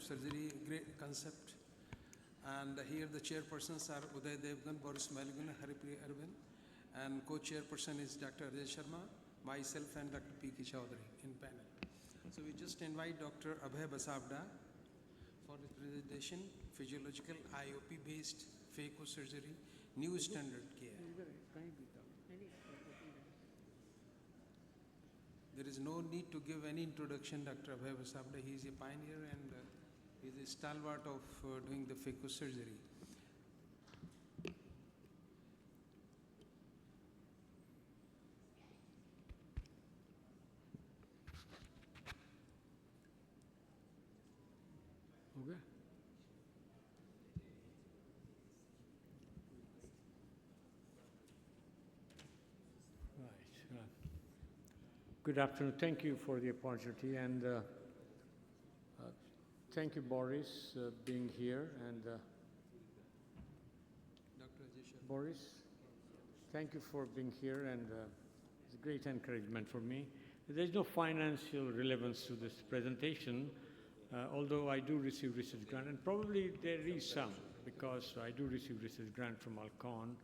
Surgery, great concept. And here the chairpersons are Uday Devgan, Boris Malgun, Haripriya Arvind, and co-chairperson is Dr. Ajay Sharma, myself and Dr. P.K. Chaudhary in panel. So we just invite Dr. Abhay Basavda for his presentation, physiological IOP-based Phaco surgery, new standard care. There is no need to give any introduction, Dr. Abhay Basavda. He is a pioneer and he is a stalwart of doing the Phaco surgery. Okay. Right. Good afternoon. Thank you for the opportunity, and thank you, Boris, being here, and Dr. Ajay Sharma. Boris, thank you for being here, and it's a great encouragement for me. There's no financial relevance to this presentation, although I do receive research grant, and probably there is some, because I do receive research grant from Alcon.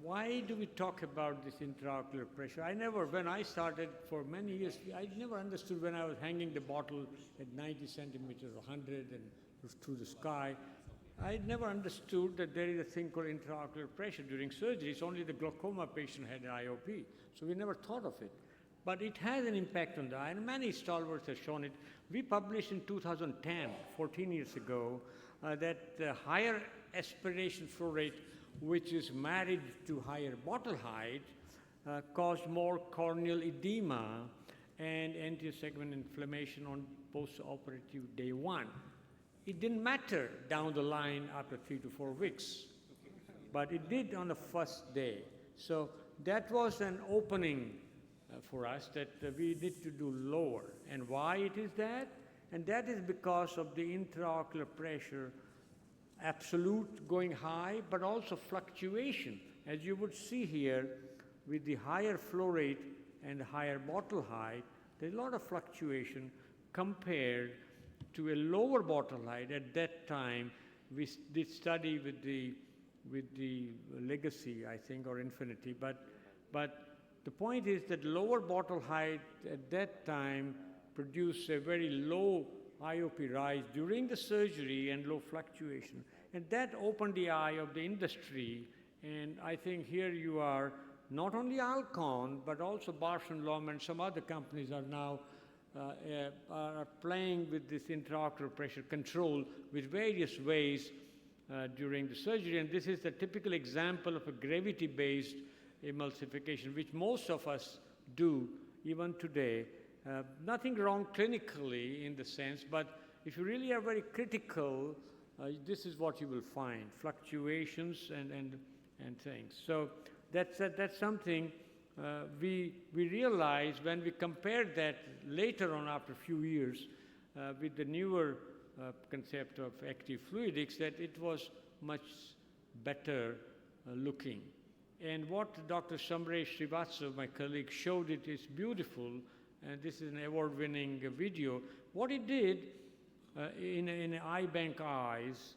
Why do we talk about this intraocular pressure? When I started for many years, I never understood when I was hanging the bottle at 90 centimeters or 100 and through the sky. I never understood that there is a thing called intraocular pressure during surgery. It's only the glaucoma patient had an IOP, so we never thought of it. But it has an impact on the eye, and many stalwarts have shown it. We published in 2010, 14 years ago, that the higher aspiration flow rate, which is married to higher bottle height, caused more corneal edema and anterior segment inflammation on post-operative day 1. It didn't matter down the line after 3 to 4 weeks, but it did on the first day. So that was an opening for us that we need to do lower. And why it is that? And that is because of the intraocular pressure, absolute going high, but also fluctuation. As you would see here, with the higher flow rate and higher bottle height, there's a lot of fluctuation compared to a lower bottle height. At that time, we did study with the Legacy, I think, or Infinity, but the point is that lower bottle height at that time produced a very low IOP rise during the surgery and low fluctuation. And that opened the eye of the industry. And I think here you are, not only Alcon, but also Bausch & Lomb and some other companies are now are playing with this intraocular pressure control with various ways during the surgery. And this is a typical example of a gravity-based emulsification, which most of us do even today. Nothing wrong clinically in the sense, but if you really are very critical, this is what you will find, fluctuations and things. So that's something we realized when we compared that later on after a few years with the newer concept of active fluidics, that it was much better looking. And what Dr. Samresh Srivastava, my colleague, showed it is beautiful, and this is an award-winning video. What he did in eye bank eyes,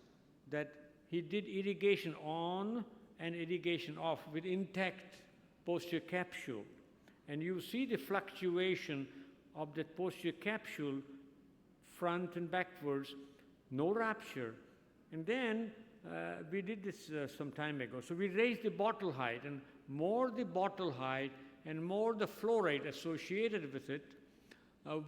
that he did irrigation on and irrigation off with intact posterior capsule. And you see the fluctuation of that posterior capsule front and backwards, no rupture. And then we did this some time ago. So we raised the bottle height, and more the bottle height and more the flow rate associated with it,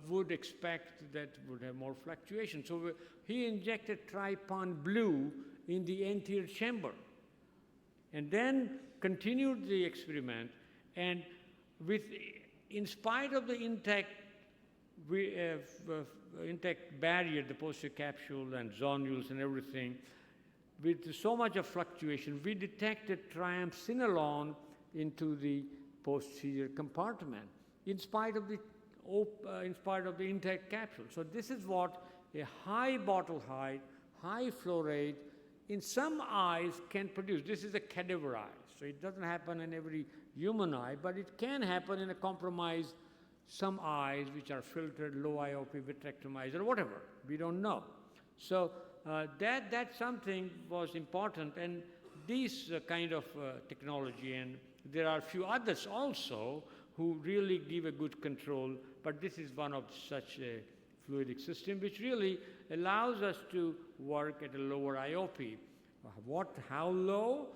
would expect that would have more fluctuation. So he injected Trypan blue in the anterior chamber and then continued the experiment. And in spite of the intact barrier, the posterior capsule and zonules and everything, with so much of fluctuation, we detected triamcinolone into the posterior compartment in spite of the intact capsule. So this is what a high bottle height, high flow rate in some eyes can produce. This is a cadaver eye, so it doesn't happen in every human eye, but it can happen in a compromised some eyes which are filtered, low IOP, vitrectomy eyes, or whatever. We don't know. So that something was important, and these kind of technology, and there are a few others also who really give a good control, but this is one of such a fluidic system which really allows us to work at a lower IOP. How low?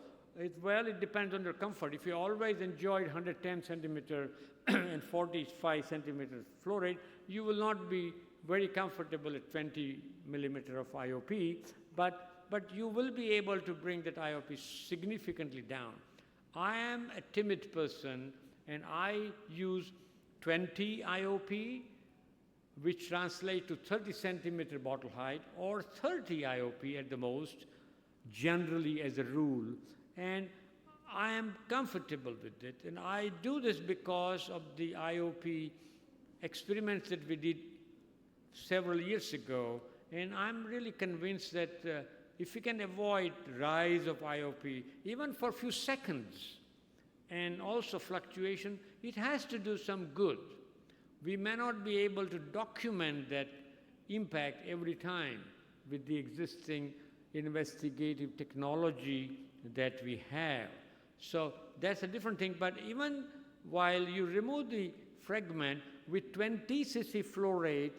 Well, it depends on your comfort. If you always enjoyed 110 centimeter and 45 centimeter flow rate, you will not be very comfortable at 20 millimeter of IOP, but you will be able to bring that IOP significantly down. I am a timid person, and I use 20 IOP, which translate to 30 centimeter bottle height, or 30 IOP at the most, generally as a rule. And I am comfortable with it. And I do this because of the IOP experiments that we did several years ago. And I'm really convinced that if we can avoid rise of IOP, even for a few seconds, and also fluctuation, it has to do some good. We may not be able to document that impact every time with the existing investigative technology that we have. So that's a different thing, but even while you remove the fragment with 20 cc flow rate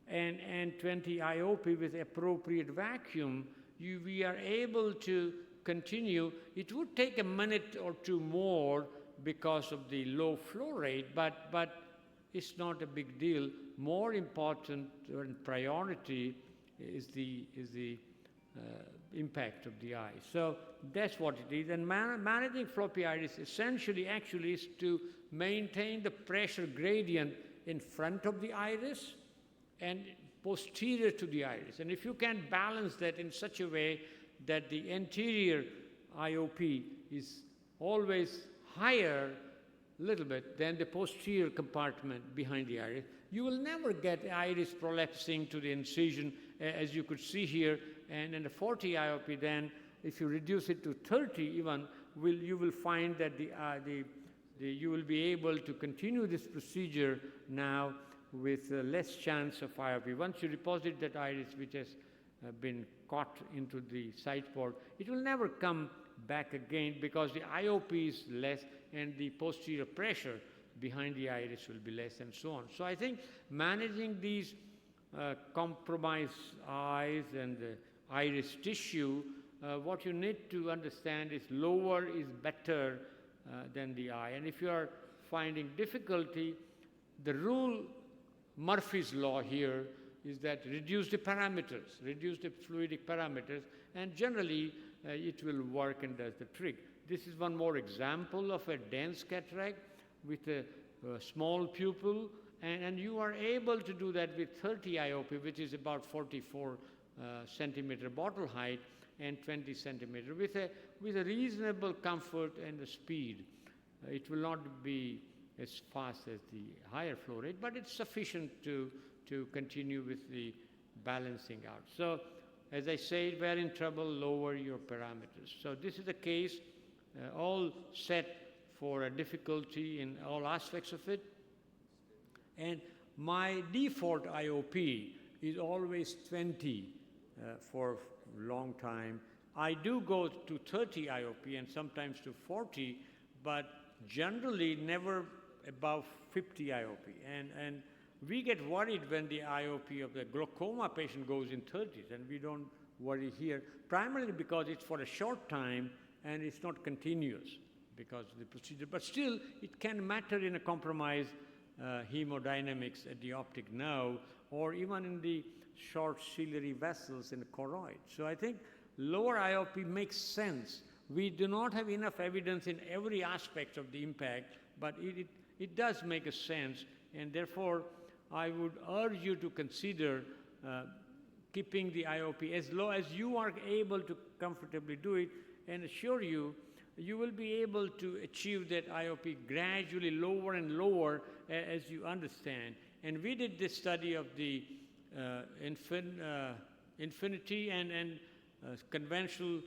and 20 IOP with appropriate vacuum, we are able to continue. It would take a minute or two more because of the low flow rate, but it's not a big deal. More important and priority is the impact of the eye. So that's what it is. And managing floppy iris essentially actually is to maintain the pressure gradient in front of the iris and posterior to the iris. And if you can balance that in such a way that the anterior IOP is always higher a little bit than the posterior compartment behind the iris, you will never get iris prolapsing to the incision, as you could see here. And in the 40 IOP, then if you reduce it to 30 even, you will find that you will be able to continue this procedure now with less chance of IOP. Once you deposit that iris which has been caught into the side port, it will never come back again because the IOP is less and the posterior pressure behind the iris will be less, and so on. So I think managing these compromised eyes and the iris tissue, what you need to understand is lower is better than the eye. And if you are finding difficulty, the rule, Murphy's law here, is that reduce the parameters, reduce the fluidic parameters, and generally it will work and does the trick. This is one more example of a dense cataract with a small pupil, and you are able to do that with 30 IOP, which is about 44 centimeter bottle height and 20 centimeter with a reasonable comfort and the speed. It will not be as fast as the higher flow rate, but it's sufficient to continue with the balancing out. So as I said, we're in trouble, lower your parameters. So this is a case all set for a difficulty in all aspects of it. And my default IOP is always 20 for a long time. I do go to 30 IOP and sometimes to 40, but generally never above 50 IOP. And we get worried when the IOP of the glaucoma patient goes in 30s, and we don't worry here, primarily because it's for a short time and it's not continuous because of the procedure. But still, it can matter in a compromised hemodynamics at the optic nerve, or even in the short ciliary vessels in the choroid. So I think lower IOP makes sense. We do not have enough evidence in every aspect of the impact, but it does make a sense, and therefore I would urge you to consider keeping the IOP as low as you are able to comfortably do it, and assure you, you will be able to achieve that IOP gradually lower and lower as you understand. And we did this study of the Infinity and conventional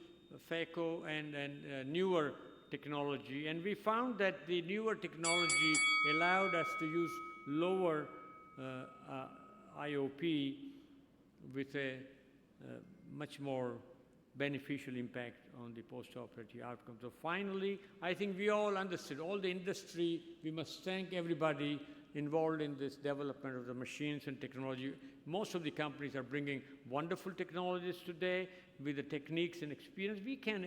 Phaco and newer technology, and we found that the newer technology allowed us to use lower IOP with a much more beneficial impact on the post-operative outcome. So finally, I think we all understood, all the industry, we must thank everybody involved in this development of the machines and technology. Most of the companies are bringing wonderful technologies today with the techniques and experience. We can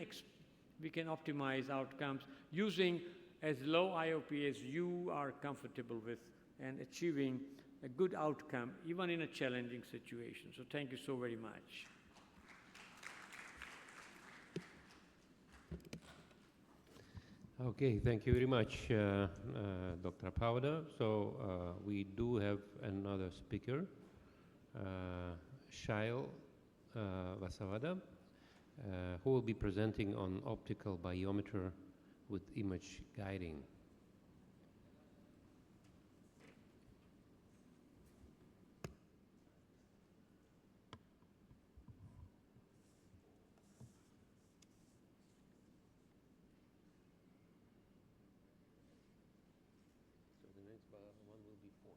optimize outcomes using as low IOP as you are comfortable with and achieving a good outcome even in a challenging situation. So thank you so very much. Okay, thank you very much, Dr. Powder. So we do have another speaker, Shail Vasavada, who will be presenting on optical biometry with image guiding. One will be 4.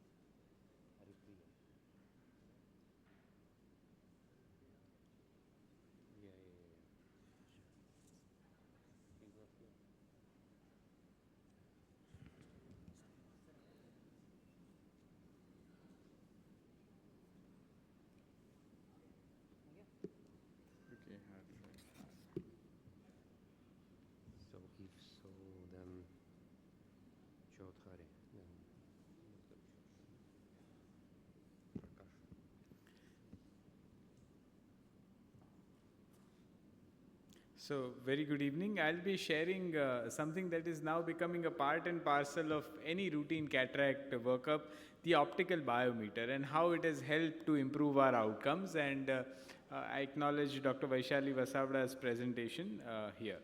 Yeah. He's not here. Okay, So if so, then Chaudhary. So, very good evening. I'll be sharing something that is now becoming a part and parcel of any routine cataract workup, the optical biometer, and how it has helped to improve our outcomes. And I acknowledge Dr. Vaishali Vasavada's presentation here.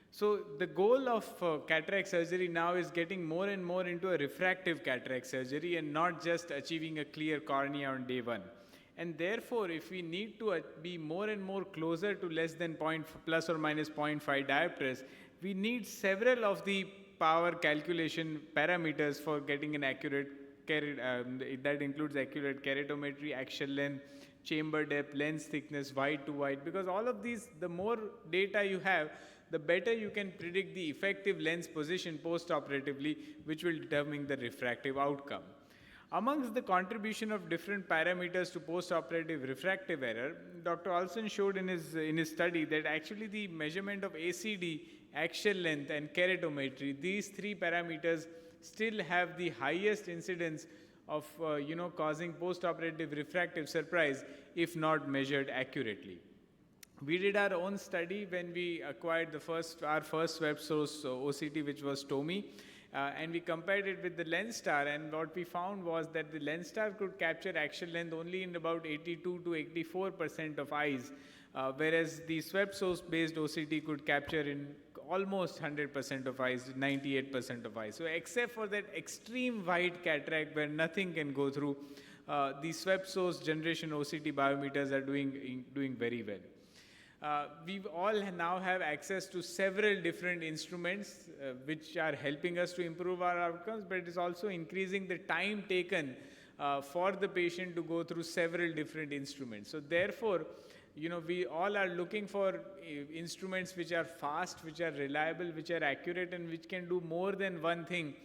So, the goal of cataract surgery now is getting more and more into a refractive cataract surgery and not just achieving a clear cornea on day one. And therefore, if we need to be more and more closer to less than plus or minus 0.5 diopters, we need several of the power calculation parameters for getting an accurate, that includes accurate keratometry, axial length, chamber depth, lens thickness, wide to wide, because all of these, the more data you have, the better you can predict the effective lens position post-operatively, which will determine the refractive outcome. Amongst the contribution of different parameters to post-operative refractive error, Dr. Olson showed in his study that actually the measurement of ACD, axial length, and keratometry, these 3 parameters still have the highest incidence of causing post-operative refractive surprise if not measured accurately. We did our own study when we acquired our first web source OCT, which was TOMI. And we compared it with the LensStar, and what we found was that the LensStar could capture axial length only in about 82 to 84% of eyes, whereas the swept source based OCT could capture in almost 100% of eyes, 98% of eyes. So except for that extreme wide cataract where nothing can go through, the swept source generation OCT biometers are doing very well. We all now have access to several different instruments which are helping us to improve our outcomes, but it is also increasing the time taken for the patient to go through several different instruments. So therefore, we all are looking for instruments which are fast, which are reliable, which are accurate, and which can do more than one thing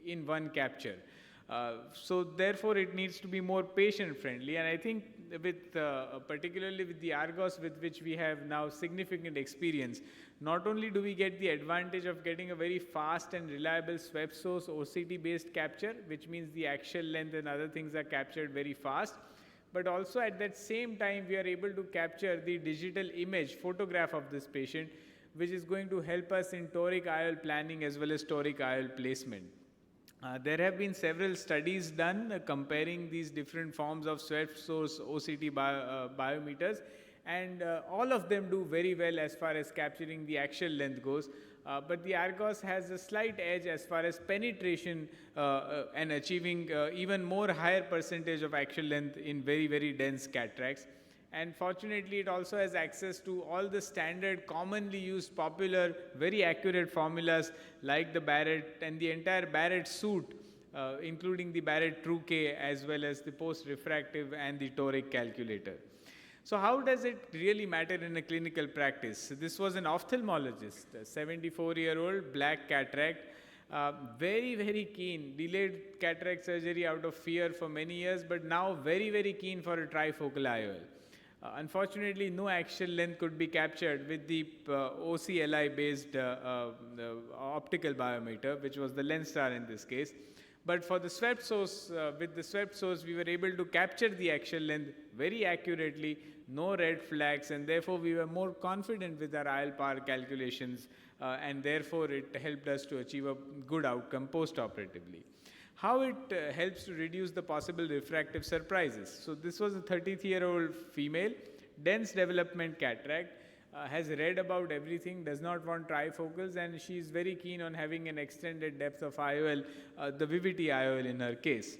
in one capture. So therefore, it needs to be more patient-friendly, and I think particularly with the Argos with which we have now significant experience, not only do we get the advantage of getting a very fast and reliable swept source OCT-based capture, which means the axial length and other things are captured very fast, but also at that same time we are able to capture the digital image photograph of this patient, which is going to help us in toric IOL planning as well as toric IOL placement. There have been several studies done comparing these different forms of swept source OCT biometers, and all of them do very well as far as capturing the axial length goes. But the Argos has a slight edge as far as penetration and achieving even more higher percentage of axial length in very, very dense cataracts. And fortunately, it also has access to all the standard, commonly used, popular, very accurate formulas like the Barrett and the entire Barrett suite including the Barrett True-K as well as the post-refractive and the toric calculator. So how does it really matter in a clinical practice? This was an ophthalmologist, a 74-year-old, black cataract, very, very keen, delayed cataract surgery out of fear for many years, but now very, very keen for a trifocal IOL. Unfortunately, no axial length could be captured with the OCLI-based optical biometer, which was the Lenstar in this case. But for the swept source, with the swept source, we were able to capture the axial length very accurately, no red flags, and therefore we were more confident with our IOL power calculations, and therefore it helped us to achieve a good outcome post-operatively. How it helps to reduce the possible refractive surprises. So this was a 33-year-old female, dense development cataract, has read about everything, does not want trifocals, and she is very keen on having an extended depth of IOL, the Vivity IOL in her case.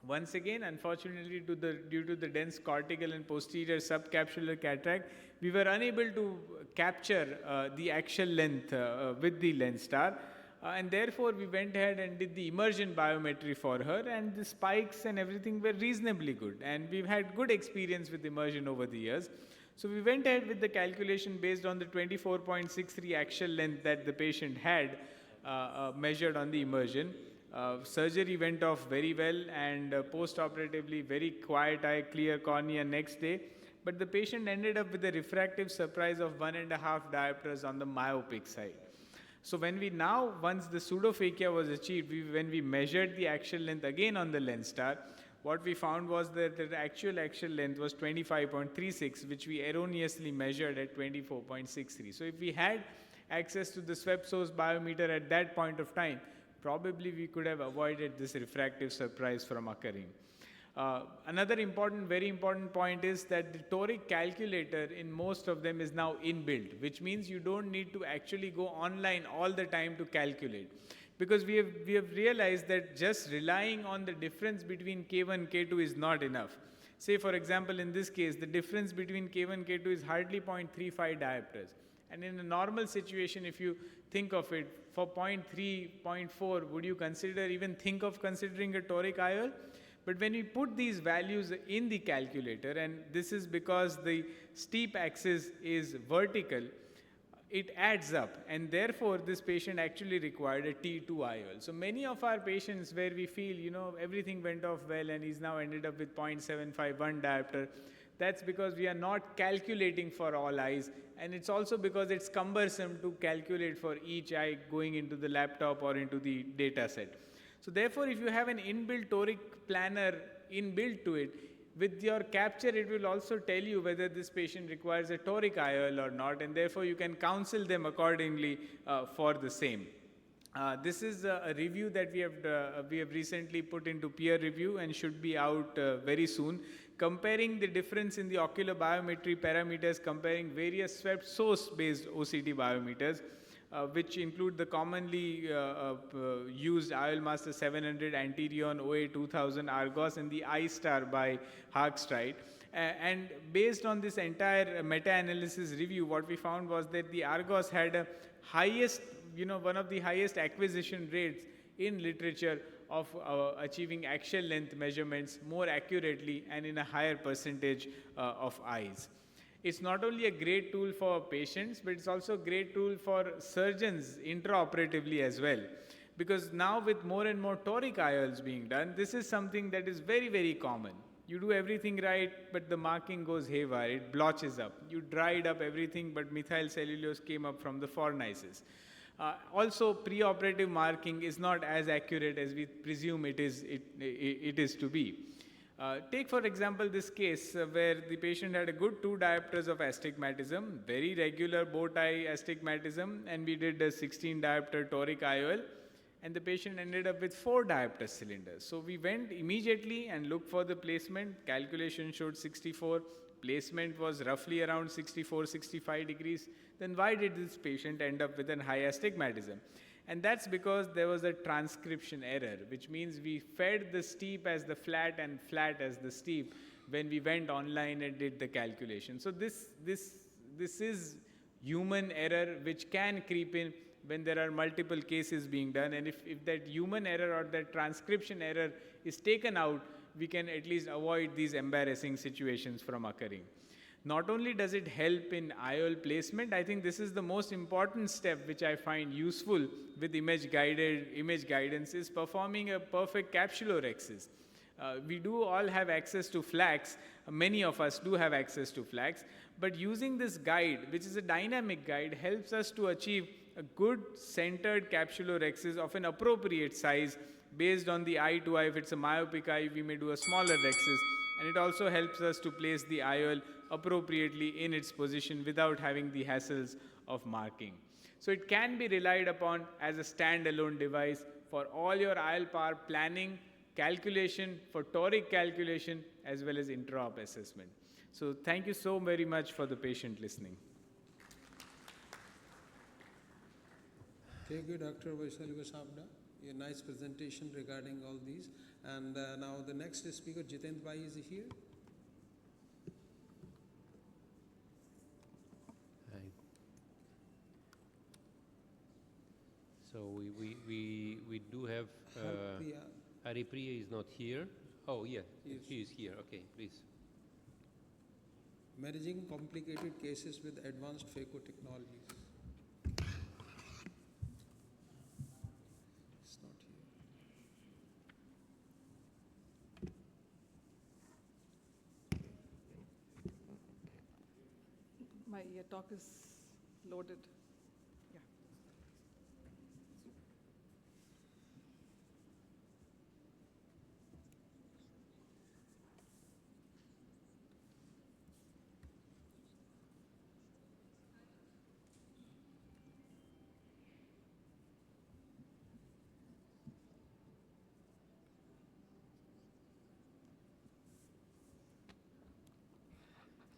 Once again, unfortunately, due to the dense cortical and posterior subcapsular cataract, we were unable to capture the axial length with the Lenstar. And therefore, we went ahead and did the immersion biometry for her, and the spikes and everything were reasonably good. And we've had good experience with immersion over the years. So we went ahead with the calculation based on the 24.63 axial length that the patient had measured on the immersion. Surgery went off very well, and post-operatively very quiet eye, clear cornea next day. But the patient ended up with a refractive surprise of 1.5 diopters on the myopic side. So when we now, once the pseudophakia was achieved, when we measured the axial length again on the Lenstar, what we found was that the actual axial length was 25.36, which we erroneously measured at 24.63. So if we had access to the swept source biometer at that point of time, probably we could have avoided this refractive surprise from occurring. Another very important point is that the toric calculator in most of them is now inbuilt, which means you don't need to actually go online all the time to calculate. Because we have realized that just relying on the difference between K1, K2 is not enough. Say, for example, in this case, the difference between K1, K2 is hardly 0.35 diopters. And in a normal situation, if you think of it, for 0.3, 0.4, would you even think of considering a toric IOL? But when we put these values in the calculator, and this is because the steep axis is vertical, it adds up, and therefore this patient actually required a T2 IOL. So many of our patients where we feel, everything went off well and he's now ended up with 0.751 diopter, that's because we are not calculating for all eyes, and it's also because it's cumbersome to calculate for each eye going into the laptop or into the data set. So therefore, if you have an inbuilt toric planner inbuilt to it, with your capture, it will also tell you whether this patient requires a toric IOL or not, and therefore you can counsel them accordingly for the same. This is a review that we have recently put into peer review and should be out very soon, comparing the difference in the ocular biometry parameters, comparing various swept source-based OCT biometers, which include the commonly used IOL Master 700, Antirion, OA 2000, Argos, and the iStar by Harkstride. And based on this entire meta-analysis review, what we found was that the Argos had a highest, one of the highest acquisition rates in literature of achieving axial length measurements more accurately and in a higher percentage of eyes. It's not only a great tool for patients, but it's also a great tool for surgeons intraoperatively as well. Because now with more and more toric IOLs being done, this is something that is very, very common. You do everything right, but the marking goes haywire, it blotches up. You dried up everything, but methyl cellulose came up from the fornices. Also, preoperative marking is not as accurate as we presume it is to be. Take, for example, this case where the patient had a good 2 diopters of astigmatism, very regular bow tie astigmatism, and we did a 16 diopter toric IOL, and the patient ended up with 4 diopter cylinders. So we went immediately and looked for the placement. Calculation showed 64. Placement was roughly around 64, 65 degrees. Then why did this patient end up with a high astigmatism? And that's because there was a transcription error, which means we fed the steep as the flat and flat as the steep when we went online and did the calculation. So this is human error which can creep in when there are multiple cases being done, and if that human error or that transcription error is taken out, we can at least avoid these embarrassing situations from occurring. Not only does it help in IOL placement, I think this is the most important step which I find useful with image guidance is performing a perfect capsulorhexis. We do all have access to flags, many of us do have access to flags, but using this guide, which is a dynamic guide, helps us to achieve a good centered capsulorhexis of an appropriate size based on the eye to eye. If it's a myopic eye, we may do a smaller rhexis, and it also helps us to place the IOL appropriately in its position without having the hassles of marking. So it can be relied upon as a standalone device for all your IOL power planning, calculation, for toric calculation, as well as intra-op assessment. So thank you so very much for the patient listening. Thank you, Dr. Vaishali Vasavda. A nice presentation regarding all these. And now the next speaker, Jitendra Bhai, is here. Hi. So we do have Haripriya is not here. Oh yeah, Yes. he is here. Okay, please. Managing complicated cases with advanced Phaco technologies. It's not here. My talk is loaded. Yeah.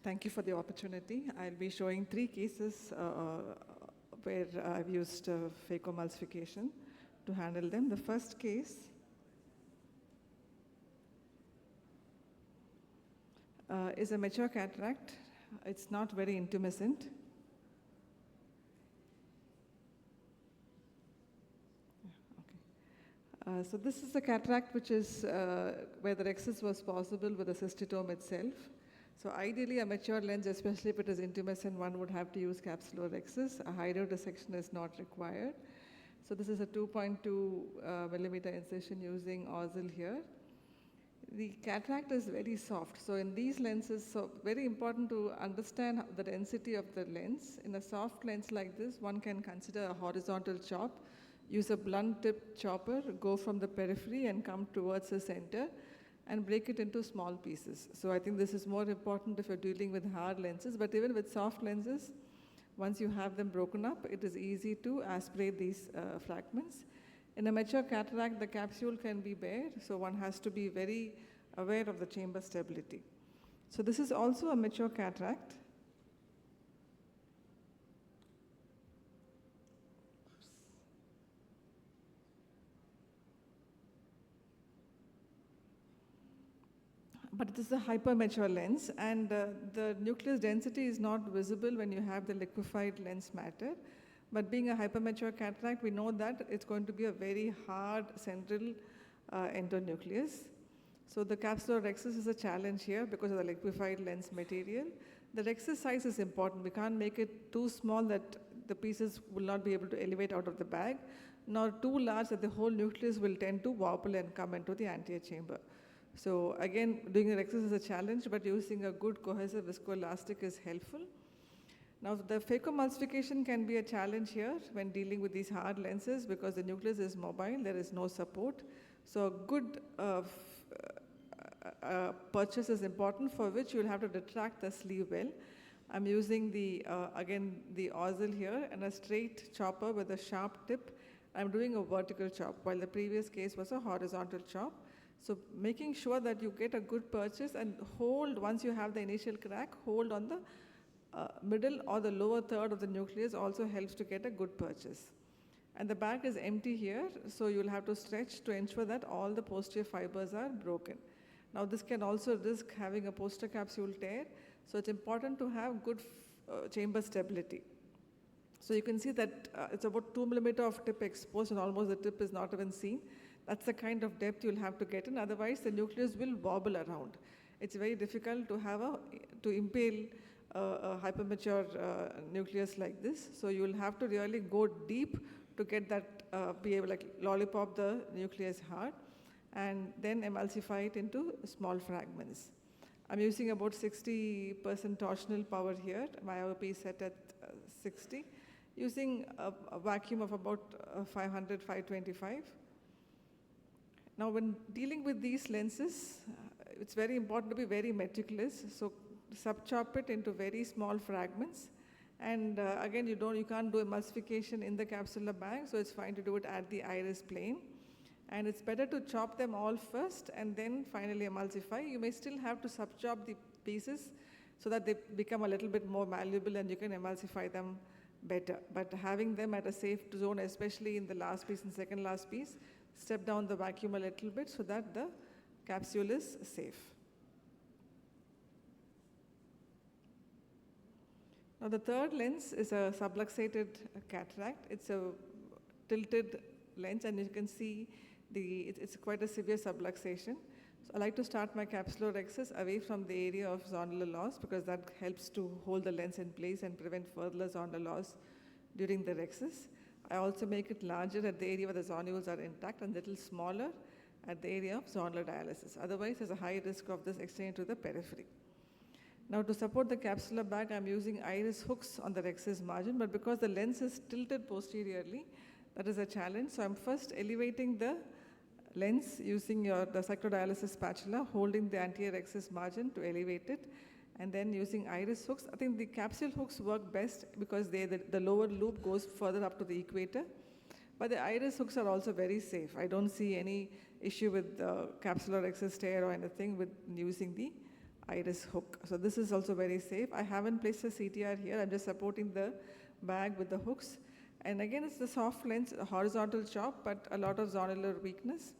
Thank you for the opportunity. I'll be showing 3 cases where I've used phacoemulsification to handle them. The first case is a mature cataract. It's not very intumescent. So this is a cataract which is where the rhexis was possible with the cystitome itself. So ideally, a mature lens, especially if it is intumescent, one would have to use capsulorhexis. A high dissection is not required. So this is a 2.2 millimeter incision using Optical here. The cataract is very soft. So in these lenses, so very important to understand the density of the lens. In a soft lens like this, one can consider a horizontal chop, use a blunt tip chopper, go from the periphery and come towards the center, and break it into small pieces. So I think this is more important if you're dealing with hard lenses, but even with soft lenses, once you have them broken up, it is easy to aspirate these fragments. In a mature cataract, the capsule can be bare, so one has to be very aware of the chamber stability. So this is also a mature cataract. But it is a hypermature lens, and the nucleus density is not visible when you have the liquefied lens matter. But being a hypermature cataract, we know that it's going to be a very hard central endonucleus. So the capsulorhexis is a challenge here because of the liquefied lens material. The rhexis size is important. We can't make it too small that the pieces will not be able to elevate out of the bag, nor too large that the whole nucleus will tend to wobble and come into the anterior chamber. So again, doing a rhexis is a challenge, but using a good cohesive viscoelastic is helpful. Now, the phacoemulsification can be a challenge here when dealing with these hard lenses because the nucleus is mobile, there is no support. So a good purchase is important, for which you'll have to retract the sleeve well. I'm using the, again, the Optical here and a straight chopper with a sharp tip. I'm doing a vertical chop, while the previous case was a horizontal chop. So making sure that you get a good purchase and hold, once you have the initial crack, hold on the middle or the lower third of the nucleus also helps to get a good purchase. And the bag is empty here, so you'll have to stretch to ensure that all the posterior fibers are broken. Now this can also risk having a posterior capsule tear, so it's important to have good chamber stability. So you can see that it's about 2 millimeter of tip exposed and almost the tip is not even seen. That's the kind of depth you'll have to get in, otherwise the nucleus will wobble around. It's very difficult to impale a hypermature nucleus like this. So you'll have to really go deep to get that, be able to lollipop the nucleus hard and then emulsify it into small fragments. I'm using about 60% torsional power here. My IOP is set at 60, using a vacuum of about 500, 525. Now, when dealing with these lenses, it's very important to be very meticulous. So, sub-chop it into very small fragments. And again, you can't do emulsification in the capsular bag, so it's fine to do it at the iris plane. And it's better to chop them all first and then finally emulsify. You may still have to sub-chop the pieces so that they become a little bit more malleable and you can emulsify them better. But having them at a safe zone, especially in the last piece and second last piece, step down the vacuum a little bit so that the capsule is safe. Now the third lens is a subluxated cataract. It's a tilted lens, and you can see it's quite a severe subluxation. So I like to start my capsulorhexis away from the area of zonular loss because that helps to hold the lens in place and prevent further zonular loss during the rhexis. I also make it larger at the area where the zonules are intact and a little smaller at the area of zonular dialysis. Otherwise, there's a high risk of this extending to the periphery. Now, to support the capsular bag, I'm using iris hooks on the rhexis margin, but because the lens is tilted posteriorly, that is a challenge. So I'm first elevating the lens using the cyclodialysis spatula, holding the anterior rhexis margin to elevate it, and then using iris hooks. I think the capsule hooks work best because the lower loop goes further up to the equator. But the iris hooks are also very safe. I don't see any issue with the capsulorhexis tear or anything with using the iris hook. So this is also very safe. I haven't placed a CTR here. I'm just supporting the bag with the hooks. And again, it's the soft lens, a horizontal chop, but a lot of zonular weakness.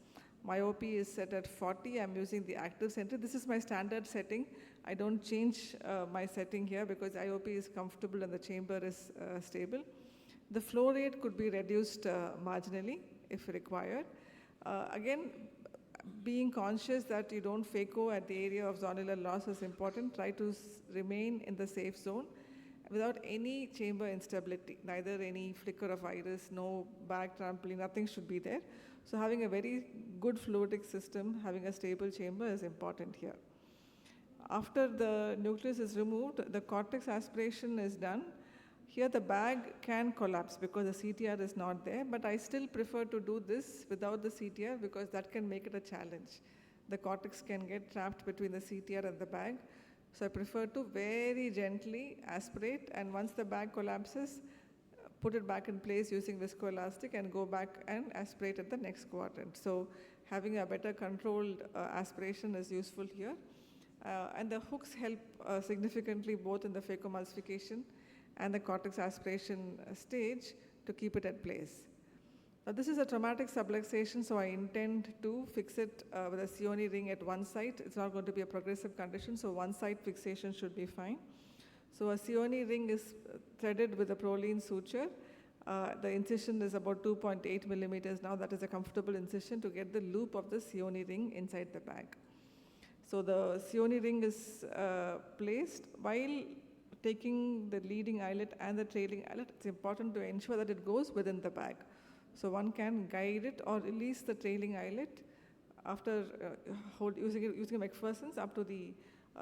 My OP is set at 40. I'm using the active center. This is my standard setting. I don't change my setting here because IOP is comfortable and the chamber is stable. The flow rate could be reduced marginally if required. Again, being conscious that you don't Phaco at the area of zonular loss is important. Try to remain in the safe zone without any chamber instability, neither any flicker of iris, no bag trampoline, nothing should be there. So having a very good fluidic system, having a stable chamber is important here. After the nucleus is removed, the cortex aspiration is done. Here the bag can collapse because the CTR is not there, but I still prefer to do this without the CTR because that can make it a challenge. The cortex can get trapped between the CTR and the bag. So I prefer to very gently aspirate, and once the bag collapses, put it back in place using viscoelastic and go back and aspirate at the next quadrant. So having a better controlled aspiration is useful here. And the hooks help significantly both in the phacomulsification and the cortex aspiration stage to keep it at place. Now this is a traumatic subluxation, so I intend to fix it with a Sioni ring at one site. It's not going to be a progressive condition, so one site fixation should be fine. So a Sioni ring is threaded with a Prolene suture. The incision is about 2.8 millimeters now. That is a comfortable incision to get the loop of the Sioni ring inside the bag. So the Sioni ring is placed while taking the leading eyelet and the trailing eyelet. It's important to ensure that it goes within the bag. So one can guide it or release the trailing eyelet after using McPherson's up to the,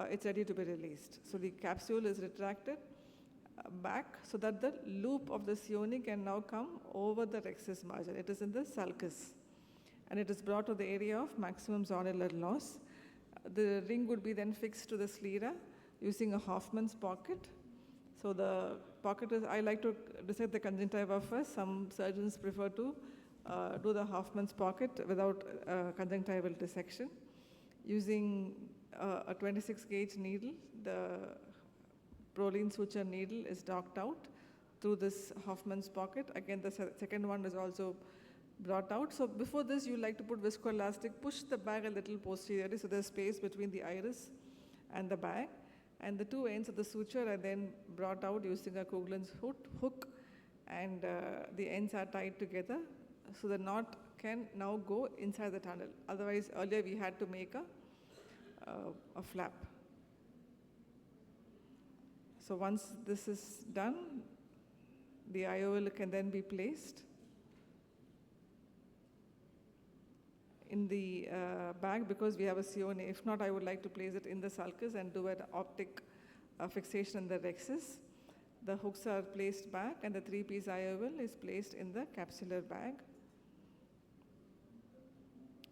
it's ready to be released. So the capsule is retracted back so that the loop of the Sioni can now come over the rhexis margin. It is in the sulcus and it is brought to the area of maximum zonular loss. The ring would be then fixed to the sclera using a Hoffman's pocket. So the pocket is, I like to dissect the conjunctiva first. Some surgeons prefer to do the Hoffman's pocket without conjunctival dissection. Using a 26 gauge needle, the Prolene suture needle is docked out through this Hoffman's pocket. Again, the second one is also brought out. So before this, you like to put viscoelastic, push the bag a little posteriorly so there's space between the iris and the bag. And the two ends of the suture are then brought out using a Coughlin's hook and the ends are tied together, so the knot can now go inside the tunnel. Otherwise, earlier we had to make a flap. So once this is done, the IOL can then be placed in the bag because we have a CONA. If not, I would like to place it in the sulcus and do an optic fixation in the rhexis. The hooks are placed back and the 3-piece IOL is placed in the capsular bag.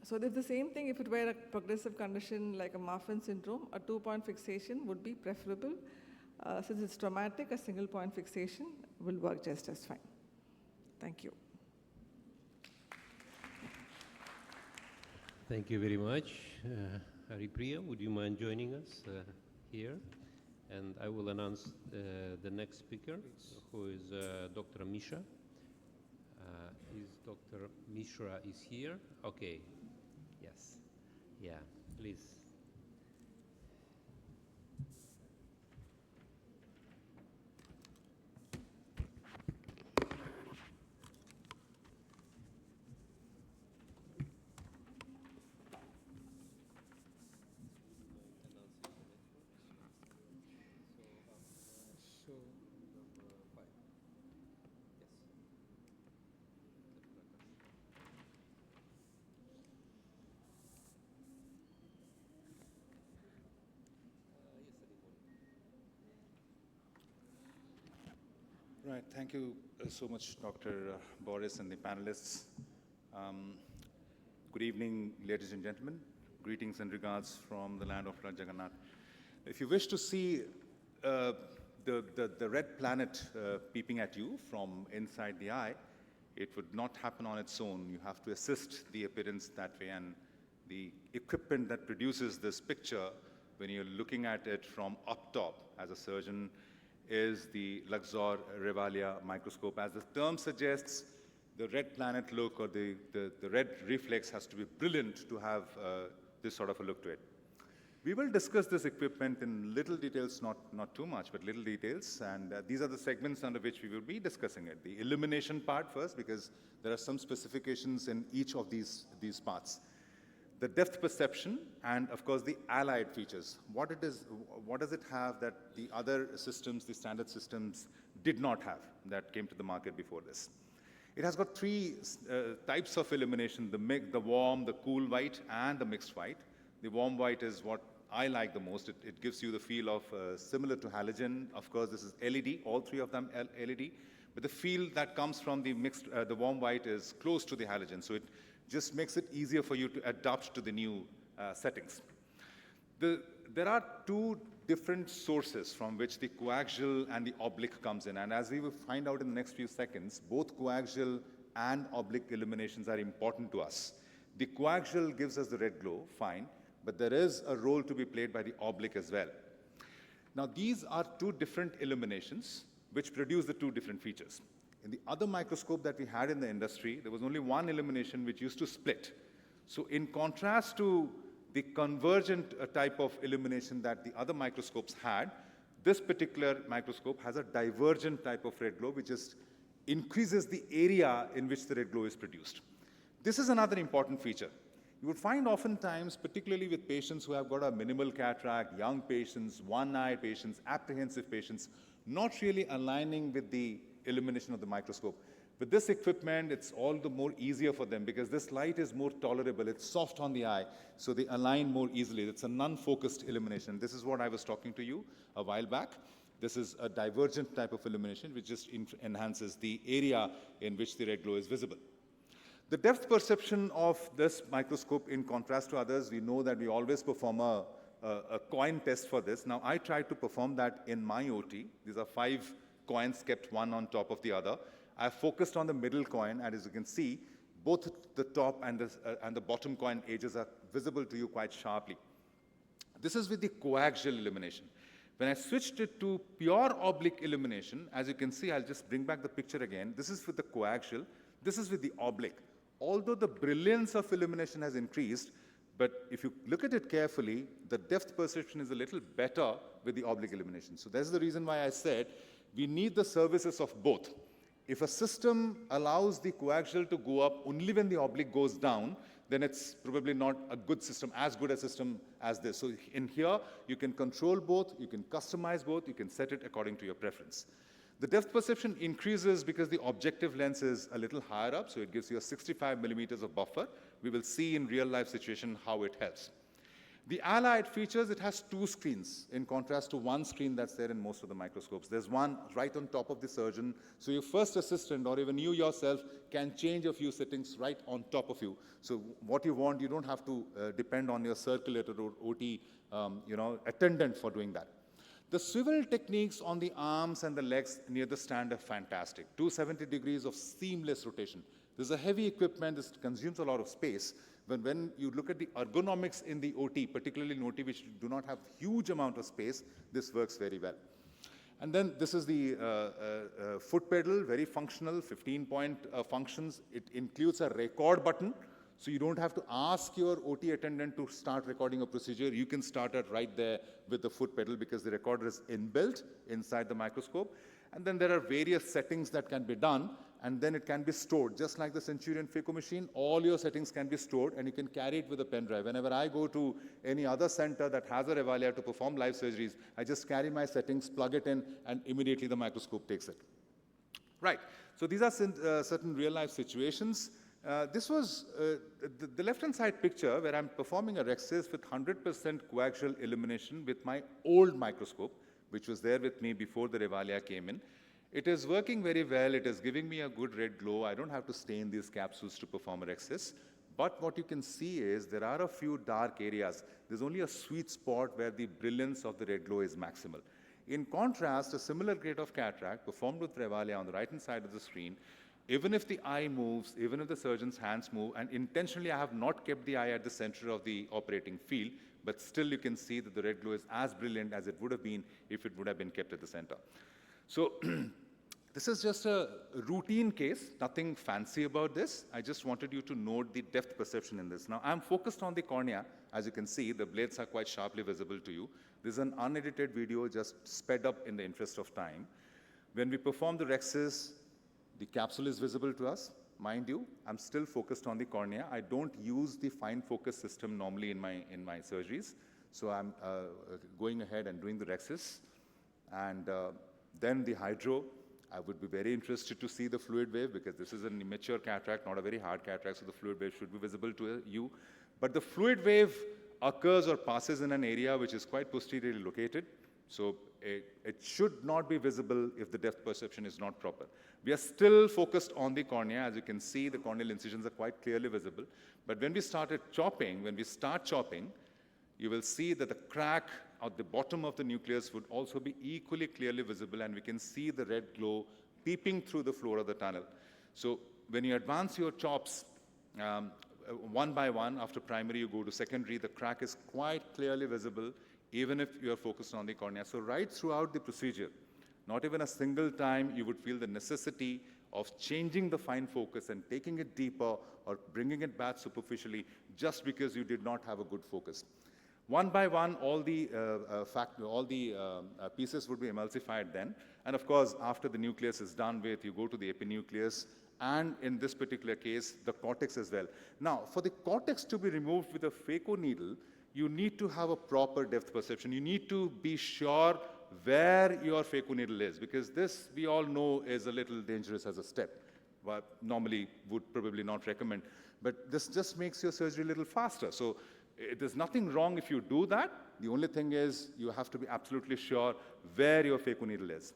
So it's the same thing if it were a progressive condition like a Marfan syndrome, a 2-point fixation would be preferable. Since it's traumatic, a single-point fixation will work just as fine. Thank you. Thank you very much. Haripriya, would you mind joining us here? And I will announce the next speaker, who is Dr. Mishra. Is Dr. Mishra is here? Okay. Yes. Yeah, please. Right, thank you so much, Dr. Boris and the panelists. Good evening, ladies and gentlemen. Greetings and regards from the land of Lord Jagannath. If you wish to see the red planet peeping at you from inside the eye, it would not happen on its own. You have to assist the appearance that way, and the equipment that produces this picture when you're looking at it from up top as a surgeon is the Luxor Revalia microscope. As the term suggests, the red planet look or the red reflex has to be brilliant to have this sort of a look to it. We will discuss this equipment in little details, not too much, but little details, and these are the segments under which we will be discussing it. The illumination part first, because there are some specifications in each of these parts. The depth perception, and of course the allied features. What does it have that the other systems, the standard systems, did not have that came to the market before this? It has got 3 types of illumination, the warm, the cool white, and the mixed white. The warm white is what I like the most. It gives you the feel of similar to halogen. Of course, this is LED, all 3 of them LED, but the feel that comes from the warm white is close to the halogen, so it just makes it easier for you to adapt to the new settings. There are 2 different sources from which the coaxial and the oblique comes in, and as we will find out in the next few seconds, both coaxial and oblique illuminations are important to us. The coaxial gives us the red glow, fine, but there is a role to be played by the oblique as well. Now, these are 2 different illuminations which produce the 2 different features. In the other microscope that we had in the industry, there was only one illumination which used to split. So in contrast to the convergent type of illumination that the other microscopes had, this particular microscope has a divergent type of red glow, which just increases the area in which the red glow is produced. This is another important feature. You would find oftentimes, particularly with patients who have got a minimal cataract, young patients, one-eye patients, apprehensive patients, not really aligning with the illumination of the microscope. With this equipment, it's all the more easier for them because this light is more tolerable. It's soft on the eye, so they align more easily. It's a non-focused illumination. This is what I was talking to you a while back. This is a divergent type of illumination which just enhances the area in which the red glow is visible. The depth perception of this microscope, in contrast to others, we know that we always perform a coin test for this. Now, I tried to perform that in my OT. These are 5 coins kept one on top of the other. I focused on the middle coin, and as you can see, both the top and the bottom coin edges are visible to you quite sharply. This is with the coaxial illumination. When I switched it to pure oblique illumination, as you can see, I'll just bring back the picture again. This is with the coaxial. This is with the oblique. Although the brilliance of illumination has increased, but if you look at it carefully, the depth perception is a little better with the oblique illumination. So that's the reason why I said we need the services of both. If a system allows the coaxial to go up only when the oblique goes down, then it's probably not a good system, as good a system as this. So in here, you can control both, you can customize both, you can set it according to your preference. The depth perception increases because the objective lens is a little higher up, so it gives you a 65 millimeters of buffer. We will see in real life situation how it helps. The allied features, it has two screens in contrast to one screen that's there in most of the microscopes. There's one right on top of the surgeon, so your first assistant or even you yourself can change a few settings right on top of you. So what you want, you don't have to depend on your circulator or OT attendant for doing that. The swivel techniques on the arms and the legs near the stand are fantastic. 270 degrees of seamless rotation. This is a heavy equipment, this consumes a lot of space. When you look at the ergonomics in the OT, particularly in OT which do not have huge amount of space, this works very well. And then this is the foot pedal, very functional, 15-point functions. It includes a record button, so you don't have to ask your OT attendant to start recording a procedure. You can start it right there with the foot pedal because the recorder is inbuilt inside the microscope. And then there are various settings that can be done, and then it can be stored. Just like the Centurion Phaco machine, all your settings can be stored, and you can carry it with a pen drive. Whenever I go to any other center that has a Revalia to perform live surgeries, I just carry my settings, plug it in, and immediately the microscope takes it. Right, so these are certain real-life situations. This was the left-hand side picture where I'm performing a rhexis with 100% coaxial illumination with my old microscope, which was there with me before the Revalia came in. It is working very well. It is giving me a good red glow. I don't have to stain these capsules to perform a rhexis. But what you can see is there are a few dark areas. There's only a sweet spot where the brilliance of the red glow is maximal. In contrast, a similar grade of cataract performed with Revalia on the right-hand side of the screen, even if the eye moves, even if the surgeon's hands move, and intentionally I have not kept the eye at the center of the operating field, but still you can see that the red glow is as brilliant as it would have been if it would have been kept at the center. So this is just a routine case, nothing fancy about this. I just wanted you to note the depth perception in this. Now I'm focused on the cornea. As you can see, the blades are quite sharply visible to you. This is an unedited video just sped up in the interest of time. When we perform the rhexis, the capsule is visible to us. Mind you, I'm still focused on the cornea. I don't use the fine focus system normally in my surgeries. So I'm going ahead and doing the rhexis. And then the hydro. I would be very interested to see the fluid wave because this is an immature cataract, not a very hard cataract, so the fluid wave should be visible to you. But the fluid wave occurs or passes in an area which is quite posteriorly located. So it should not be visible if the depth perception is not proper. We are still focused on the cornea. As you can see, the corneal incisions are quite clearly visible. But when we start chopping, you will see that the crack at the bottom of the nucleus would also be equally clearly visible, and we can see the red glow peeping through the floor of the tunnel. So when you advance your chops one by one, after primary you go to secondary, the crack is quite clearly visible, even if you are focused on the cornea. So right throughout the procedure, not even a single time you would feel the necessity of changing the fine focus and taking it deeper or bringing it back superficially just because you did not have a good focus. One by one, all the pieces would be emulsified then. And of course, after the nucleus is done with, you go to the epinucleus, and in this particular case, the cortex as well. Now, for the cortex to be removed with a phaco needle, you need to have a proper depth perception. You need to be sure where your phaco needle is, because this, we all know, is a little dangerous as a step. Well, normally would probably not recommend. But this just makes your surgery a little faster. So there's nothing wrong if you do that. The only thing is you have to be absolutely sure where your phaco needle is.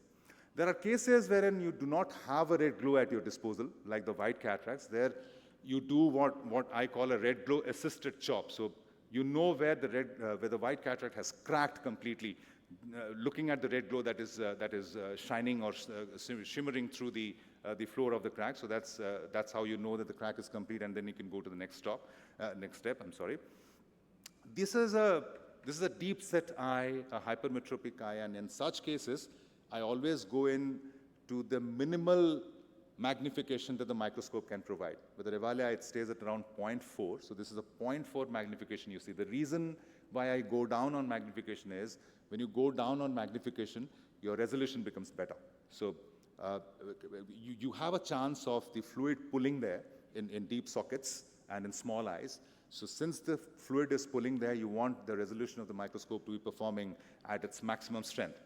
There are cases wherein you do not have a red glow at your disposal, like the white cataracts. There you do what I call a red glow assisted chop. So you know where the white cataract has cracked completely, looking at the red glow that is shining or shimmering through the floor of the crack. So that's how you know that the crack is complete, and then you can go to the next step. This is a deep set eye, a hypermetropic eye, and in such cases, I always go in to the minimal magnification that the microscope can provide. With the Revalia, it stays at around 0.4. So this is a 0.4 magnification you see. The reason why I go down on magnification is when you go down on magnification, your resolution becomes better. So you have a chance of the fluid pulling there in deep sockets and in small eyes. So since the fluid is pulling there, you want the resolution of the microscope to be performing at its maximum strength.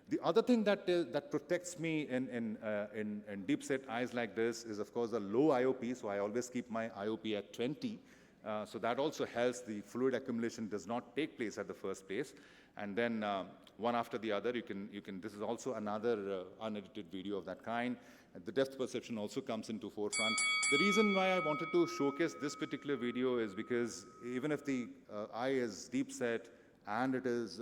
The other thing that protects me in deep set eyes like this is, of course, a low IOP. So I always keep my IOP at 20. So that also helps. The fluid accumulation does not take place at the first place. And then one after the other, this is also another unedited video of that kind. And the depth perception also comes into forefront. The reason why I wanted to showcase this particular video is because even if the eye is deep set and it is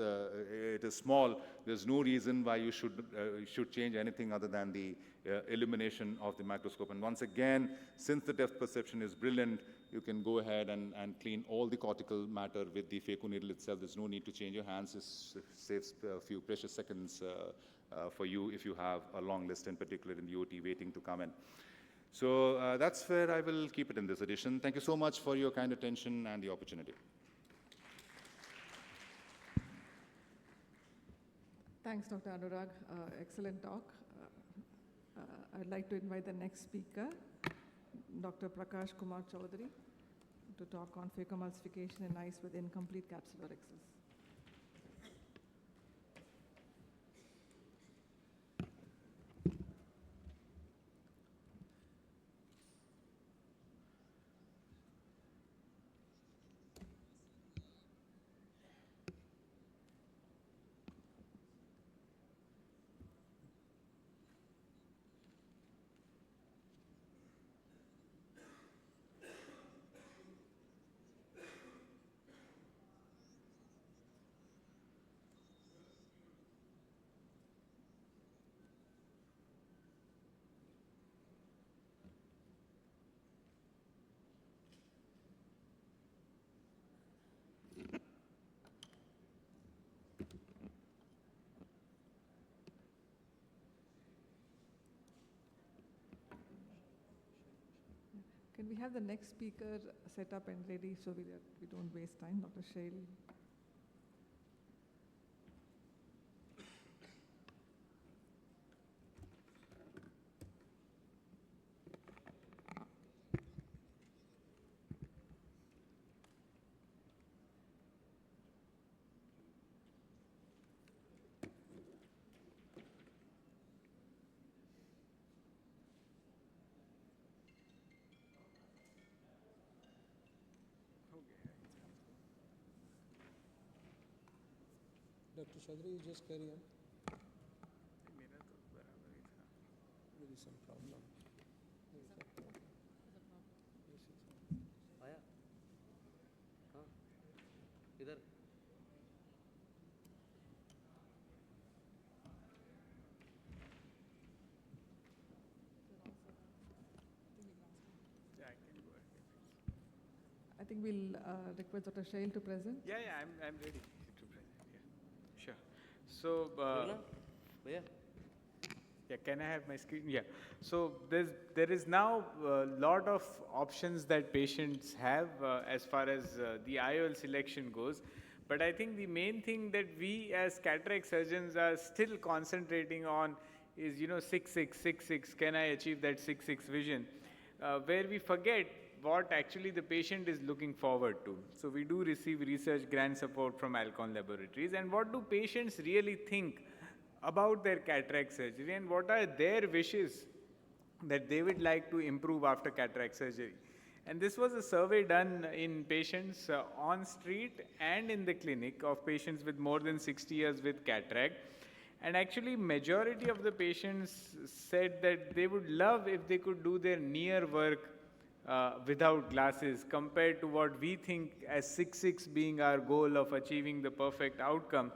small, there's no reason why you should change anything other than the illumination of the microscope. And once again, since the depth perception is brilliant, you can go ahead and clean all the cortical matter with the phaco needle itself. There's no need to change your hands. It saves a few precious seconds for you if you have a long list, in particular in the OT, waiting to come in. So that's where I will keep it in this edition. Thank you so much for your kind attention and the opportunity. Thanks, Dr. Anurag. Excellent talk. I'd like to invite the next speaker, Dr. Prakash Kumar Chaudhary, to talk on phacoemulsification in eyes with incomplete capsulorhexis. Can we have the next speaker set up and ready so we don't waste time? Dr. Shail. Dr. Chaudhary, you just carry on. There is some problem. आया हाँ इधर I think we'll request Dr. Shail to present. Yeah, I'm ready to present. Yeah, sure. So, बोलना भैया yeah, can I have my screen? Yeah. So there is now a lot of options that patients have as far as the IOL selection goes. But I think the main thing that we as cataract surgeons are still concentrating on is, 6/6, 6/6. Can I achieve that 6/6 vision? Where we forget what actually the patient is looking forward to. So we do receive research grant support from Alcon Laboratories. And what do patients really think about their cataract surgery, and what are their wishes that they would like to improve after cataract surgery? And this was a survey done in patients on street and in the clinic of patients with more than 60 years with cataract. And actually majority of the patients said that they would love if they could do their near work without glasses, compared to what we think as 6/6 being our goal of achieving the perfect outcome.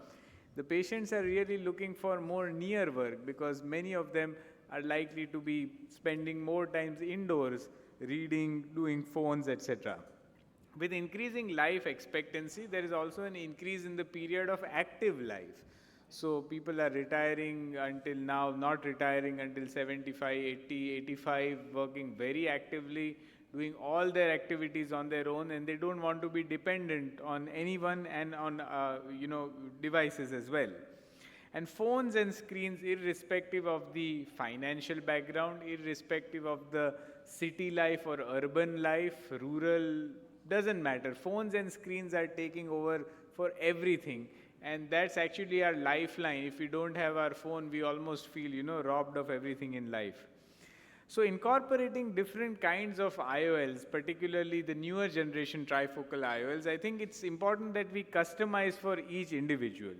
The patients are really looking for more near work because many of them are likely to be spending more times indoors, reading, doing phones, etc. With increasing life expectancy, there is also an increase in the period of active life. So people are retiring until now, not retiring until 75, 80, 85, working very actively, doing all their activities on their own, and they don't want to be dependent on anyone and on devices as well. And phones and screens, irrespective of the financial background, irrespective of the city life or urban life, rural, doesn't matter. Phones and screens are taking over for everything. And that's actually our lifeline. If we don't have our phone, we almost feel, robbed of everything in life. So incorporating different kinds of IOLs, particularly the newer generation trifocal IOLs, I think it's important that we customize for each individual.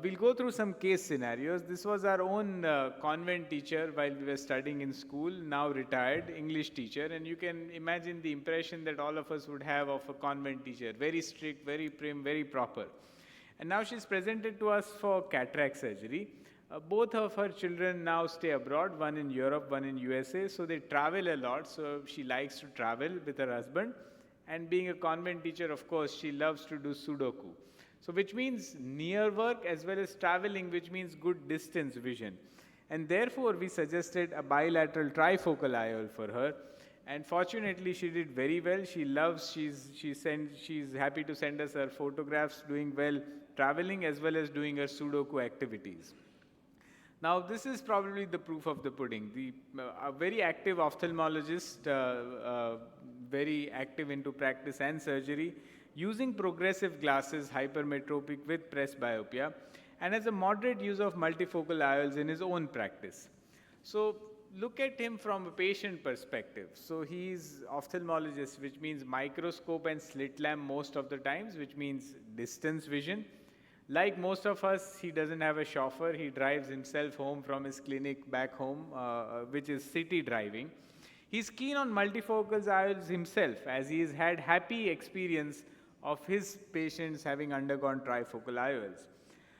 We'll go through some case scenarios. This was our own convent teacher while we were studying in school, now retired English teacher, and you can imagine the impression that all of us would have of a convent teacher. Very strict, very prim, very proper. And now she's presented to us for cataract surgery. Both of her children now stay abroad, one in Europe, one in USA, so they travel a lot, so she likes to travel with her husband. And being a convent teacher, of course, she loves to do Sudoku. So which means near work as well as traveling, which means good distance vision. And therefore, we suggested a bilateral trifocal IOL for her. And fortunately, she did very well. She loves, she's happy to send us her photographs, doing well traveling as well as doing her Sudoku activities. Now, this is probably the proof of the pudding. A very active ophthalmologist, very active into practice and surgery, using progressive glasses, hypermetropic with presbyopia, and has a moderate use of multifocal IOLs in his own practice. So look at him from a patient perspective. So he's ophthalmologist, which means microscope and slit lamp most of the times, which means distance vision. Like most of us, he doesn't have a chauffeur. He drives himself home from his clinic back home, which is city driving. He's keen on multifocals IOLs himself, as he has had happy experience of his patients having undergone trifocal IOLs.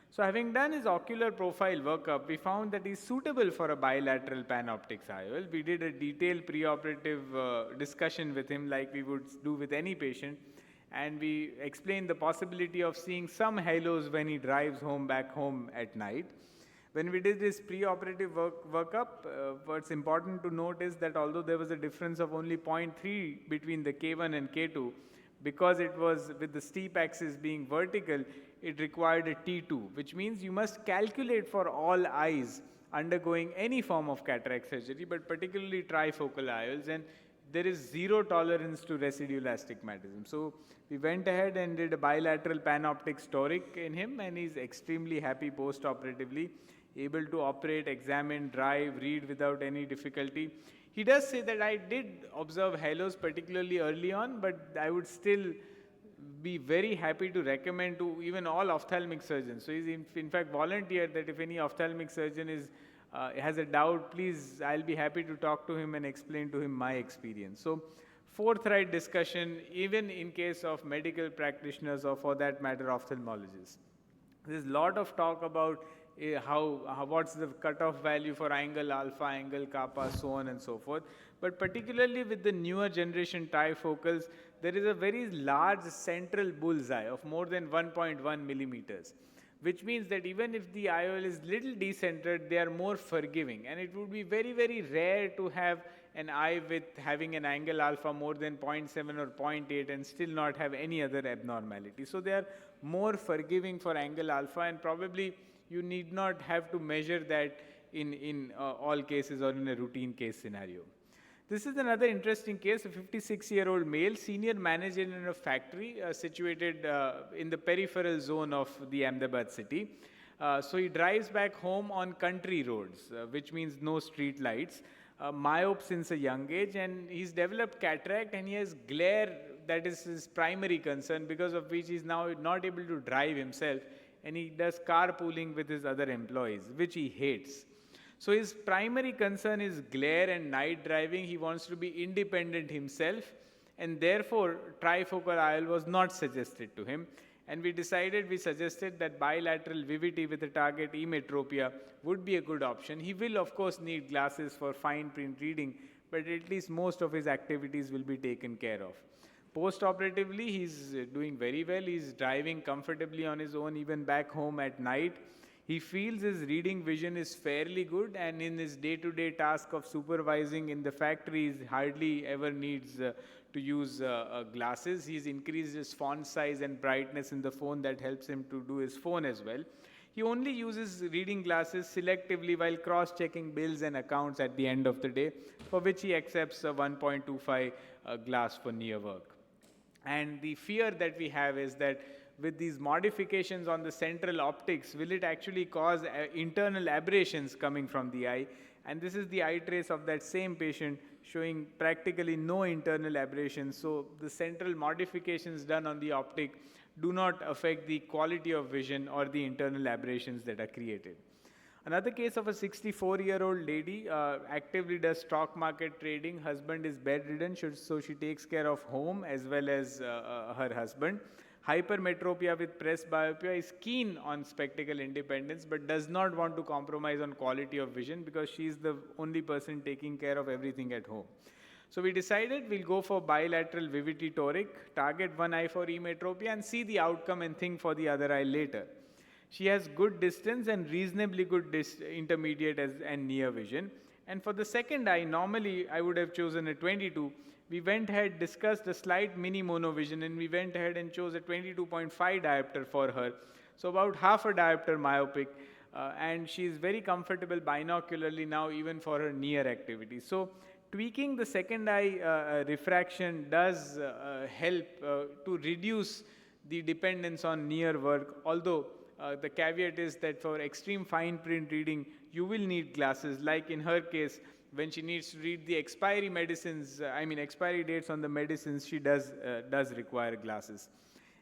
So having done his ocular profile workup, we found that he's suitable for a bilateral panoptics IOL. We did a detailed preoperative discussion with him like we would do with any patient, and we explained the possibility of seeing some halos when he drives back home at night. When we did this preoperative workup, what's important to note is that although there was a difference of only 0.3 between the K1 and K2, because it was with the steep axis being vertical, it required a T2, which means you must calculate for all eyes undergoing any form of cataract surgery, but particularly trifocal IOLs, and there is zero tolerance to residual astigmatism. So we went ahead and did a bilateral panoptic toric in him, and he's extremely happy post-operatively, able to operate, examine, drive, read without any difficulty. He does say that I did observe halos particularly early on, but I would still be very happy to recommend to even all ophthalmic surgeons. So he's in fact volunteered that if any ophthalmic surgeon has a doubt, please, I'll be happy to talk to him and explain to him my experience. So forthright discussion, even in case of medical practitioners or for that matter ophthalmologists. There's a lot of talk about what's the cutoff value for angle alpha, angle kappa, so on and so forth. But particularly with the newer generation trifocals, there is a very large central bullseye of more than 1.1 millimeters, which means that even if the IOL is little decentered, they are more forgiving. And it would be very, very rare to have an eye with having an angle alpha more than 0.7 or 0.8 and still not have any other abnormality. So they are more forgiving for angle alpha, and probably you need not have to measure that in all cases or in a routine case scenario. This is another interesting case, a 56-year-old male, senior manager in a factory situated in the peripheral zone of the Ahmedabad city. So he drives back home on country roads, which means no street lights, myope since a young age, and he's developed cataract, and he has glare. That is his primary concern, because of which he's now not able to drive himself, and he does carpooling with his other employees, which he hates. So his primary concern is glare and night driving. He wants to be independent himself, and therefore trifocal IOL was not suggested to him. And we suggested that bilateral vivity with a target emetropia would be a good option. He will of course need glasses for fine print reading, but at least most of his activities will be taken care of. Post-operatively, he's doing very well. He's driving comfortably on his own, even back home at night. He feels his reading vision is fairly good, and in his day-to-day task of supervising in the factory, he hardly ever needs to use glasses. He's increased his font size and brightness in the phone. That helps him to do his phone as well. He only uses reading glasses selectively while cross-checking bills and accounts at the end of the day, for which he accepts a 1.25 glass for near work. And the fear that we have is that with these modifications on the central optics, will it actually cause internal aberrations coming from the eye? And this is the eye trace of that same patient showing practically no internal aberrations. So the central modifications done on the optic do not affect the quality of vision or the internal aberrations that are created. Another case of a 64-year-old lady actively does stock market trading. Husband is bedridden, so she takes care of home as well as her husband. Hypermetropia with presbyopia, is keen on spectacle independence but does not want to compromise on quality of vision because she is the only person taking care of everything at home. So we decided we'll go for bilateral Vivity toric, target one eye for emetropia and see the outcome and think for the other eye later. She has good distance and reasonably good intermediate and near vision. And for the second eye, normally I would have chosen a 22. We went ahead, discussed a slight mini monovision, and we went ahead and chose a 22.5 diopter for her. So about half a diopter myopic, and she is very comfortable binocularly now even for her near activity. So tweaking the second eye refraction does help to reduce the dependence on near work, although the caveat is that for extreme fine print reading, you will need glasses, like in her case, when she needs to read the expiry dates on the medicines, she does require glasses.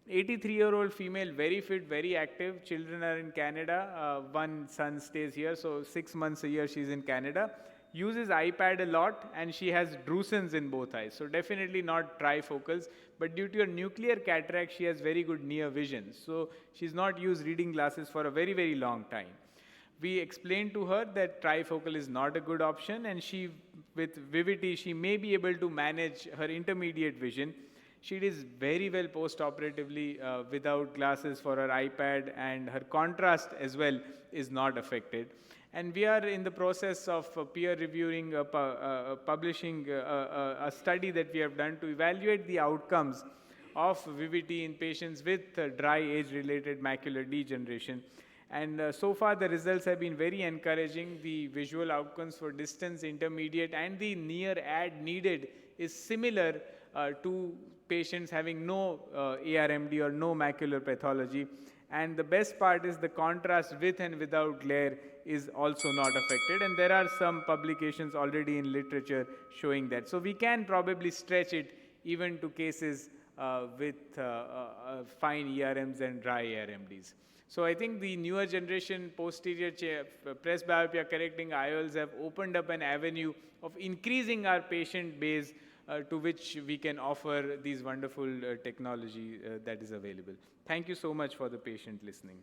83-year-old female, very fit, very active. Children are in Canada. One son stays here, so 6 months a year she's in Canada. Uses iPad a lot, and she has drusens in both eyes. So definitely not trifocals, but due to her nuclear cataract, she has very good near vision. So she's not used reading glasses for a very, very long time. We explained to her that trifocal is not a good option, and with Vivity, she may be able to manage her intermediate vision. She is very well post-operatively without glasses for her iPad, and her contrast as well is not affected. And we are in the process of peer reviewing, publishing a study that we have done to evaluate the outcomes of Vivity in patients with dry age-related macular degeneration. And so far, the results have been very encouraging. The visual outcomes for distance, intermediate, and the near add needed is similar to patients having no ARMD or no macular pathology. And the best part is the contrast with and without glare is also not affected. And there are some publications already in literature showing that. So we can probably stretch it even to cases with fine ERMs and dry ARMDs. So I think the newer generation posterior presbyopia correcting IOLs have opened up an avenue of increasing our patient base to which we can offer these wonderful technology that is available. Thank you so much for the patient listening.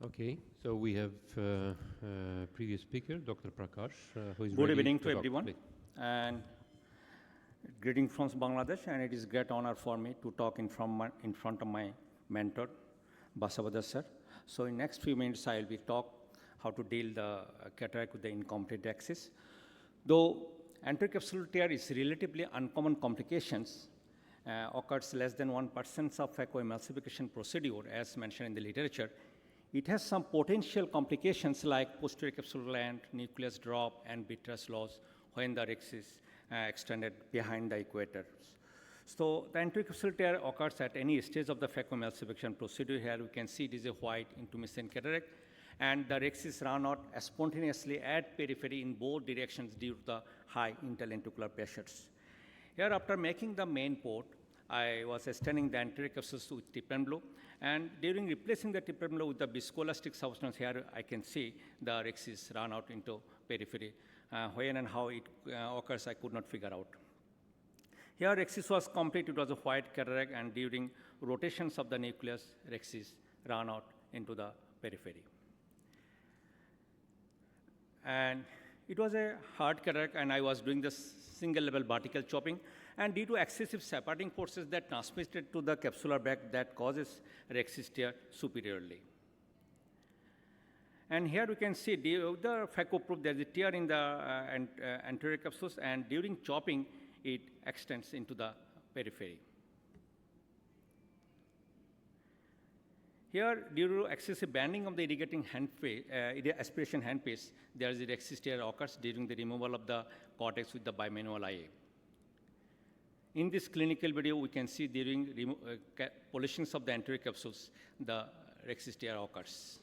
Okay, so we have previous speaker, Dr. Prakash, who is Good ready evening to talk. everyone, Please. and greetings from Bangladesh, and it is great honor for me to talk in front of my mentor, Basavada sir. So in next few minutes, I will be talk how to deal the cataract with the incomplete axis. Though anterior capsular tear is relatively uncommon complications, occurs less than 1% of Phaco emulsification procedure, as mentioned in the literature. It has some potential complications like posterior capsular gland, nucleus drop, and vitreous loss when the rexis extended behind the equator. So the anterior capsular tear occurs at any stage of the Phaco emulsification procedure. Here we can see it is a white intumescent cataract, and the rexis run out spontaneously at periphery in both directions due to the high interlenticular pressures. Here, after making the main port, I was extending the anterior capsules with tip and blow, and during replacing the tip and blow with the viscoelastic substance, here I can see the rexis run out into periphery. When and how it occurs, I could not figure out. Here, rexis was complete. It was a white cataract, and during rotations of the nucleus, rexis ran out into the periphery. And it was a hard cataract, and I was doing this single-level vertical chopping. And due to excessive separating forces that transmitted to the capsular bag, that causes rexis tear superiorly. And here we can see the Phaco probe, there's a tear in the anterior capsules, and during chopping, it extends into the periphery. Here, due to excessive banding of the irrigating aspiration handpiece, there is a rhexis tear occurs during the removal of the cortex with the bimanual IA. In this clinical video, we can see during polishings of the anterior capsules, the rhexis tear occurs.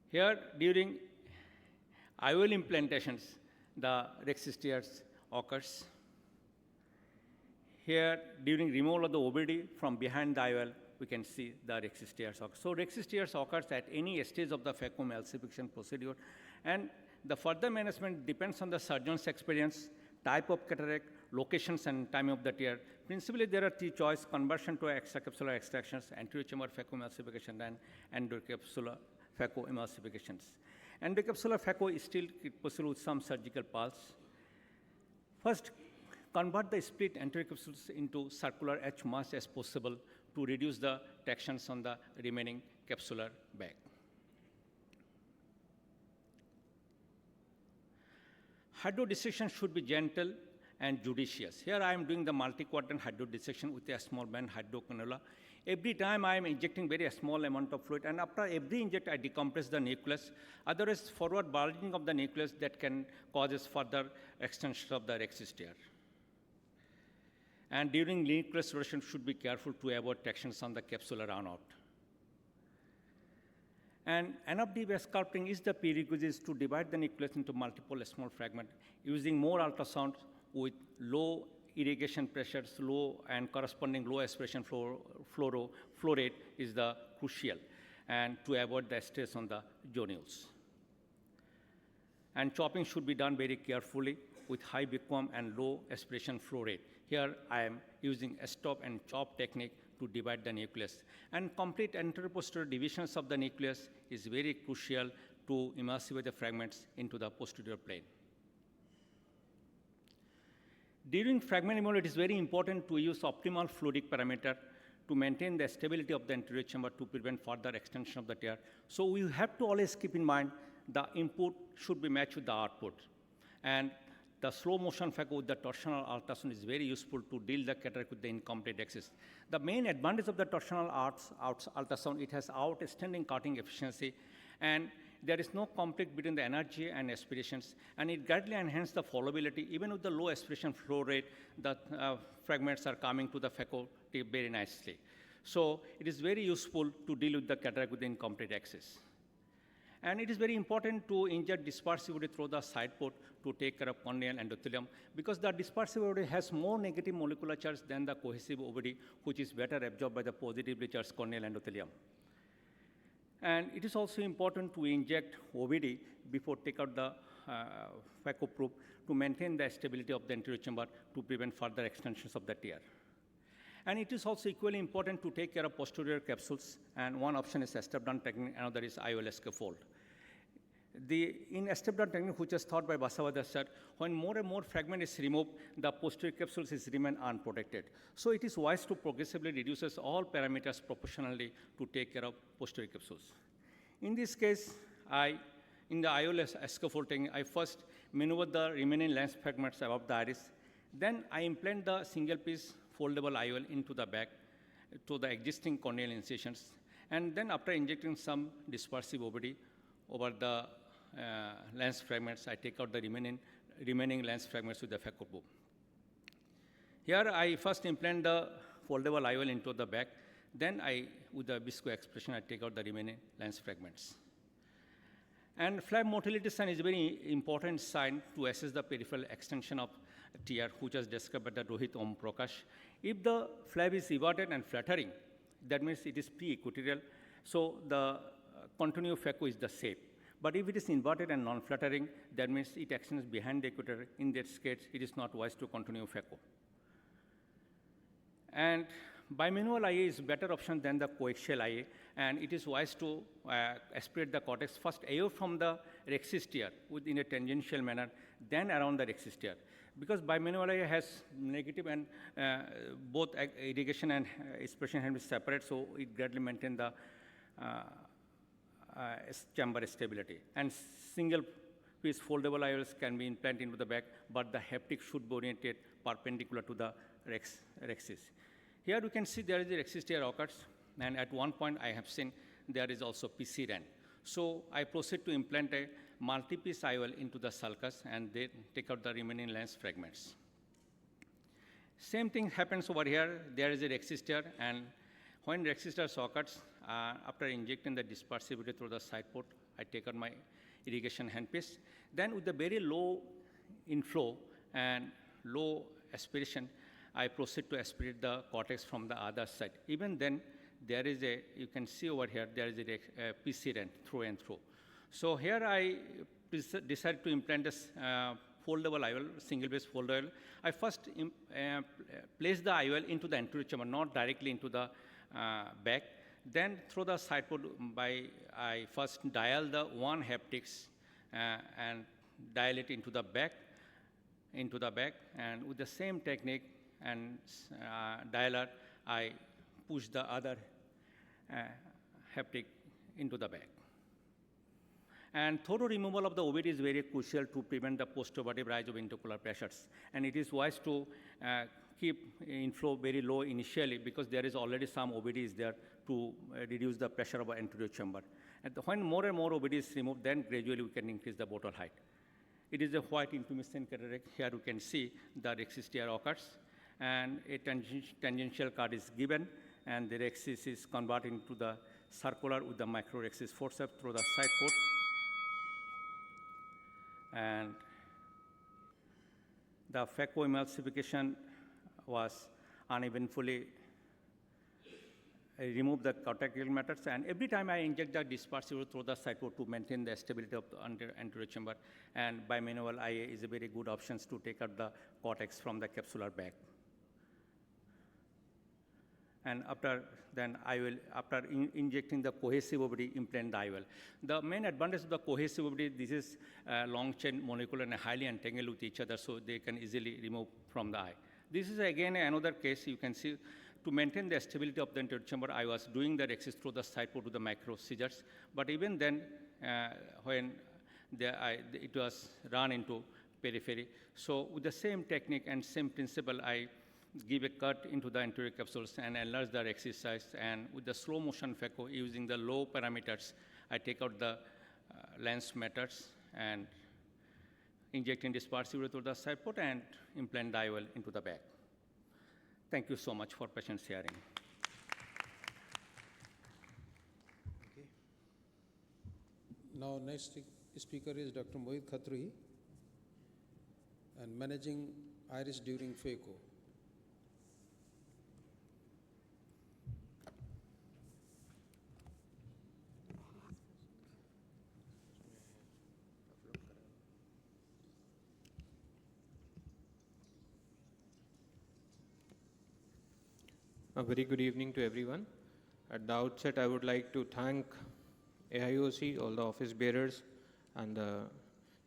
Here, during IOL implantations, the rhexis tears occurs. Here, during removal of the OBD from behind the IOL, we can see the rhexis tears occur. So rhexis tears occurs at any stage of the phaco emulsification procedure, and the further management depends on the surgeon's experience, type of cataract, locations, and time of the tear. Principally, there are three choices: conversion to extracapsular extractions, anterior chamber phaco emulsification, and endocapsular phaco emulsifications. Endocapsular phaco is still possible with some surgical pulse. First, convert the split anterior capsules into circular as much as possible to reduce the tractions on the remaining capsular bag. Hydrodissection should be gentle and judicious. Here I am doing the multi-quadrant hydrodissection with a small band hydrocannula. Every time I am injecting very small amount of fluid, and after every inject I decompress the nucleus. Otherwise, forward bulging of the nucleus that can causes further extension of the rhexis tear. And during nucleus rotation, should be careful to avoid tractions on the capsular runout. And anaptive sculpting is the prerequisite to divide the nucleus into multiple small fragments. Using more ultrasound with low irrigation pressures, low and corresponding low aspiration flow rate is the crucial, and to avoid the stress on the zonules. And chopping should be done very carefully with high vacuum and low aspiration flow rate. Here I am using a stop and chop technique to divide the nucleus. And complete anteroposterior divisions of the nucleus is very crucial to emulsify the fragments into the posterior plane. During fragment removal, it is very important to use optimal fluidic parameter to maintain the stability of the anterior chamber to prevent further extension of the tear. So we have to always keep in mind the input should be matched with the output. And the slow motion phaco with the torsional ultrasound is very useful to deal the cataract with the incomplete axis. The main advantage of the torsional ultrasound, it has outstanding cutting efficiency, and there is no conflict between the energy and aspirations, and it greatly enhances the followability. Even with the low aspiration flow rate, the fragments are coming to the phaco tip very nicely. So it is very useful to deal with the cataract with the incomplete axis. And it is very important to inject dispersive OD through the side port to take care of corneal endothelium, because the dispersive OD has more negative molecular charge than the cohesive OD, which is better absorbed by the positively charged corneal endothelium. And it is also important to inject OVD before take out the phaco probe to maintain the stability of the anterior chamber to prevent further extensions of the tear. And it is also equally important to take care of posterior capsules, and one option is step-down technique, another is IOL scaffold. In step-down technique, which is taught by Basavada sir, when more and more fragment is removed, the posterior capsules remain unprotected. So it is wise to progressively reduce all parameters proportionally to take care of posterior capsules. In this case, in the IOL scaffold technique, I first maneuver the remaining lens fragments above the iris. Then I implant the single-piece foldable IOL into the back to the existing corneal incisions. And then after injecting some dispersive OBD over the lens fragments, I take out the remaining lens fragments with the phaco probe. Here I first implant the foldable IOL into the back. Then with the visco expression, I take out the remaining lens fragments. And flap motility sign is a very important sign to assess the peripheral extension of tear, which was described by the Rohit Om Prakash. If the flap is everted and flattering, that means it is pre-equatorial, so the continuous phaco is the shape. But if it is inverted and non-flattering, that means it extends behind the equator. In that case, it is not wise to continue phaco. And bimanual IA is a better option than the coaxial IA, and it is wise to aspirate the cortex first away from the rhexis tear in a tangential manner, then around the rhexis tear. Because bimanual IA has negative and both irrigation and aspiration can be separate, so it greatly maintains the chamber stability. And single piece foldable IOLs can be implanted into the back, but the haptic should be oriented perpendicular to the rhexis. Here you can see there is a rhexis tear occurs, and at one point I have seen there is also PC rand. So I proceed to implant a multi-piece IOL into the sulcus and then take out the remaining lens fragments. Same thing happens over here. There is a rhexis tear, and when rhexis tear occurs, after injecting the dispersibility through the side port, I take out my irrigation handpiece. Then with the very low inflow and low aspiration, I proceed to aspirate the cortex from the other side. Even then, there is a, you can see over here, there is a PC rand through and through. So here I decided to implant this foldable IOL, single base fold IOL. I first place the IOL into the anterior chamber, not directly into the back. Then through the side port, I first dial the one haptics and dial it into the back, and with the same technique and dialer, I push the other haptic into the back. And thorough removal of the OVD is very crucial to prevent the postoperative rise of intraocular pressures. And it is wise to keep inflow very low initially because there is already some OVD is there to reduce the pressure of the anterior chamber. And when more and more OVD is removed, then gradually we can increase the bottle height. It is a white intumescent cataract. Here you can see the rhexis tear occurs, and a tangential cut is given, and the rhexis is converted into the circular with the microrhexis forceps through the side port. And the Phaco emulsification was uneventfully remove the cortical matters, and every time I inject the dispersible through the side port to maintain the stability of the anterior chamber, and bimanual IA is a very good option to take out the cortex from the capsular bag. And after injecting the cohesive OVD, implant the IOL. The main advantage of the cohesive OVD, this is long chain molecule and highly entangled with each other, so they can easily remove from the eye. This is again another case. You can see to maintain the stability of the anterior chamber, I was doing the rhexis through the side port with the micro scissors. But even then, when it was run into periphery, so with the same technique and same principle, I give a cut into the anterior capsules and enlarge the rhexis size. And with the slow motion Phaco, using the low parameters, I take out the lens matters and injecting dispersible through the side port and implant the IOL into the back. Thank you so much for patient sharing. Okay. Now next speaker is Dr. Mohit Khatri, and managing iris during Phaco. A very good evening to everyone. At the outset, I would like to thank AIOC, all the office bearers, and the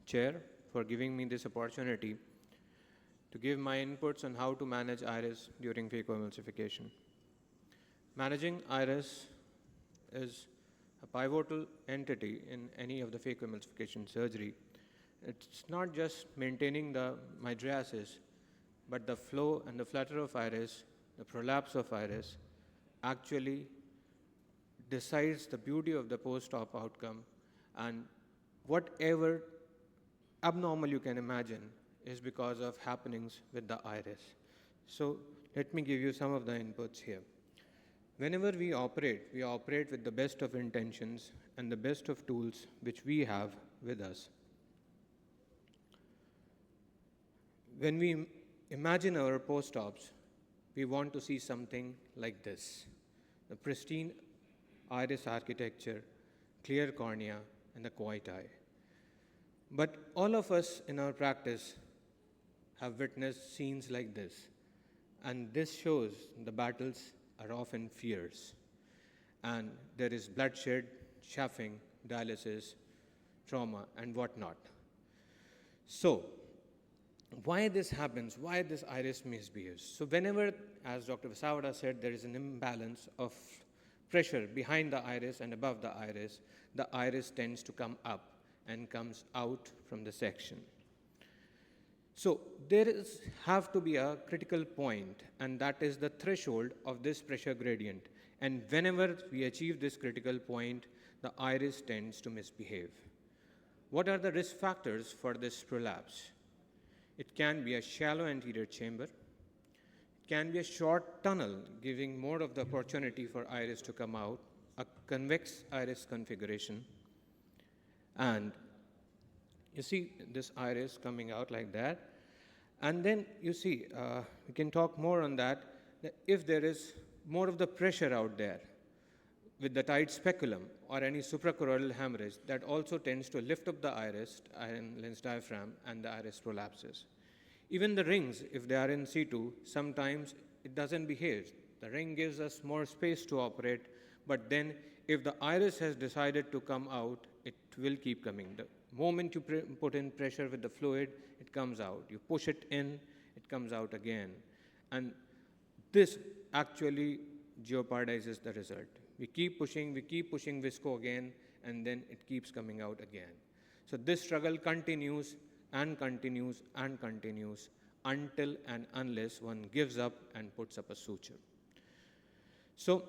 chair for giving me this opportunity to give my inputs on how to manage iris during phaco emulsification. Managing iris is a pivotal entity in any of the phaco emulsification surgery. It's not just maintaining the mydriasis, but the flow and the flutter of iris, the prolapse of iris, actually decides the beauty of the post-op outcome, and whatever abnormal you can imagine is because of happenings with the iris. So let me give you some of the inputs here. Whenever we operate with the best of intentions and the best of tools which we have with us. When we imagine our post-ops, we want to see something like this: the pristine iris architecture, clear cornea, and the quiet eye. But all of us in our practice have witnessed scenes like this, and this shows the battles are often fierce, and there is bloodshed, chafing, dialysis, trauma, and whatnot. So, why this happens, why this iris misbehaves? So whenever, as Dr. Vasavada said, there is an imbalance of pressure behind the iris and above the iris tends to come up and comes out from the section. So there have to be a critical point, and that is the threshold of this pressure gradient. And whenever we achieve this critical point, the iris tends to misbehave. What are the risk factors for this prolapse? It can be a shallow anterior chamber. It can be a short tunnel, giving more of the opportunity for iris to come out, a convex iris configuration. And you see this iris coming out like that. And then you see, we can talk more on that if there is more of the pressure out there with the tight speculum or any suprachoroidal hemorrhage, that also tends to lift up the iris and lens diaphragm, and the iris prolapses. Even the rings, if they are in situ, sometimes it doesn't behave. The ring gives us more space to operate, but then if the iris has decided to come out, it will keep coming. The moment you put in pressure with the fluid, it comes out. You push it in, it comes out again. And this actually jeopardizes the result. We keep pushing visco again, and then it keeps coming out again. So this struggle continues and continues and continues until and unless one gives up and puts up a suture. So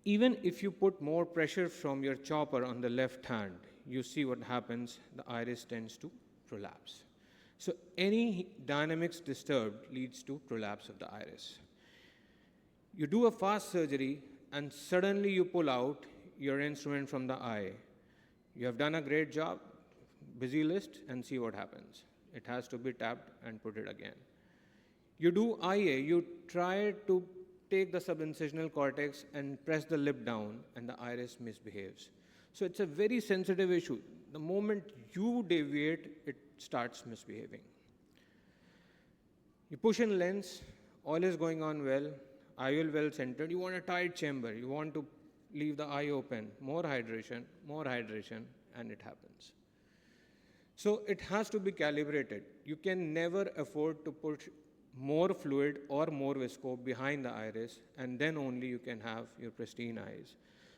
even if you put more pressure from your chopper on the left hand, you see what happens, the iris tends to prolapse. So any dynamics disturbed leads to prolapse of the iris. You do a fast surgery and suddenly you pull out your instrument from the eye. You have done a great job, busy list, and see what happens. It has to be tapped and put it again. You do IA, you try to take the subincisional cortex and press the lip down, and the iris misbehaves. So it's a very sensitive issue. The moment you deviate, it starts misbehaving. You push in lens, all is going on well, IOL well centered, you want a tight chamber, you want to leave the eye open, more hydration, and it happens. So it has to be calibrated. You can never afford to push more fluid or more visco behind the iris, and then only you can have your pristine eyes.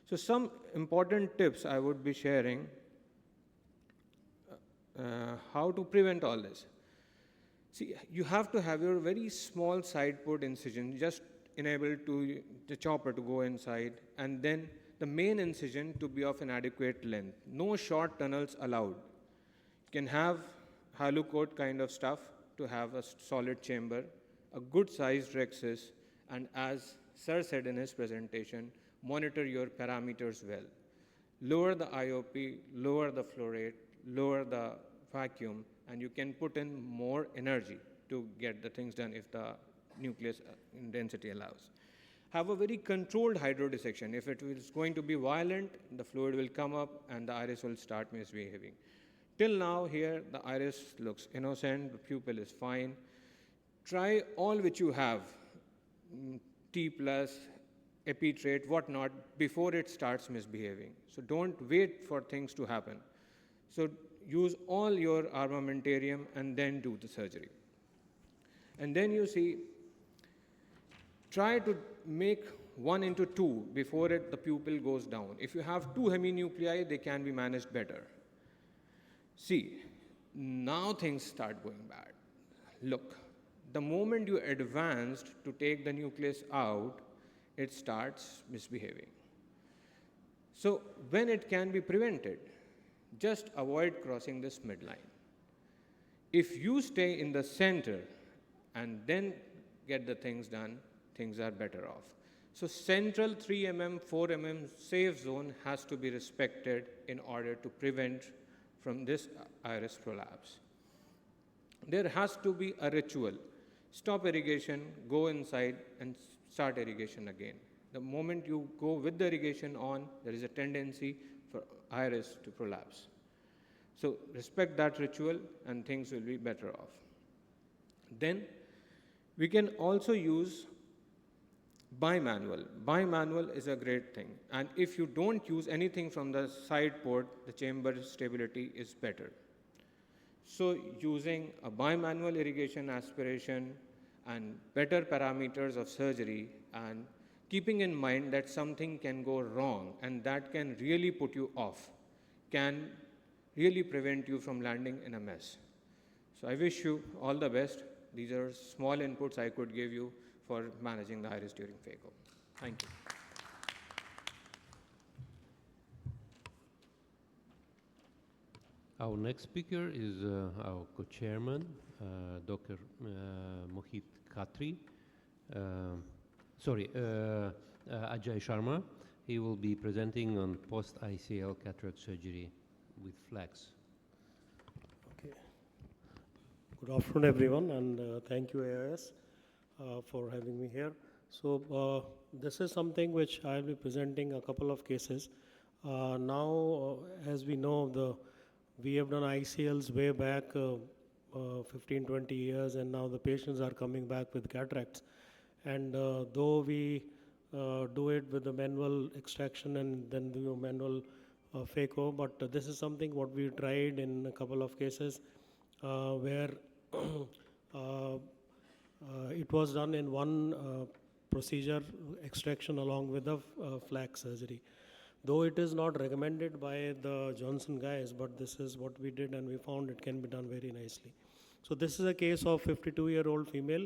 So some important tips I would be sharing, how to prevent all this. See, you have to have your very small side port incision, just enable to the chopper to go inside, and then the main incision to be of an adequate length. No short tunnels allowed. You can have halo coat kind of stuff to have a solid chamber, a good sized rhexis, and as Sir said in his presentation, monitor your parameters well. Lower the IOP, lower the flow rate, lower the vacuum, and you can put in more energy to get the things done if the nucleus density allows. Have a very controlled hydrodissection. If it is going to be violent, the fluid will come up and the iris will start misbehaving. Till now here, the iris looks innocent, the pupil is fine. Try all which you have, T+, epitrate, whatnot, before it starts misbehaving. So don't wait for things to happen. So use all your armamentarium and then do the surgery. And then you see, try to make 1 into 2 before the pupil goes down. If you have 2 heminuclei, they can be managed better. See, now things start going bad. Look, the moment you advanced to take the nucleus out, it starts misbehaving. So when it can be prevented, just avoid crossing this midline. If you stay in the center and then get the things done, things are better off. So central 3 mm, 4 mm safe zone has to be respected in order to prevent from this iris prolapse. There has to be a ritual. Stop irrigation, go inside and start irrigation again. The moment you go with the irrigation on, there is a tendency for iris to prolapse. So respect that ritual and things will be better off. Then we can also use bimanual. Bimanual is a great thing. And if you don't use anything from the side port, the chamber stability is better. So using a bimanual irrigation aspiration and better parameters of surgery and keeping in mind that something can go wrong and that can really put you off, can really prevent you from landing in a mess. So I wish you all the best. These are small inputs I could give you for managing the iris during Phaco. Thank you. Our next speaker is our co-chairman, Dr. Mohit Khatri. Ajay Sharma. He will be presenting on post-ICL cataract surgery with flex. Okay. Good afternoon, everyone, and thank you, AIS, for having me here. So this is something which I'll be presenting a couple of cases. Now, as we know, we have done ICLs way back 15, 20 years, and now the patients are coming back with cataracts. And though we do it with the manual extraction and then do a manual Phaco, but this is something what we tried in a couple of cases where it was done in one procedure, extraction along with the flak surgery. Though it is not recommended by the Johnson guys, but this is what we did and we found it can be done very nicely. So this is a case of 52-year-old female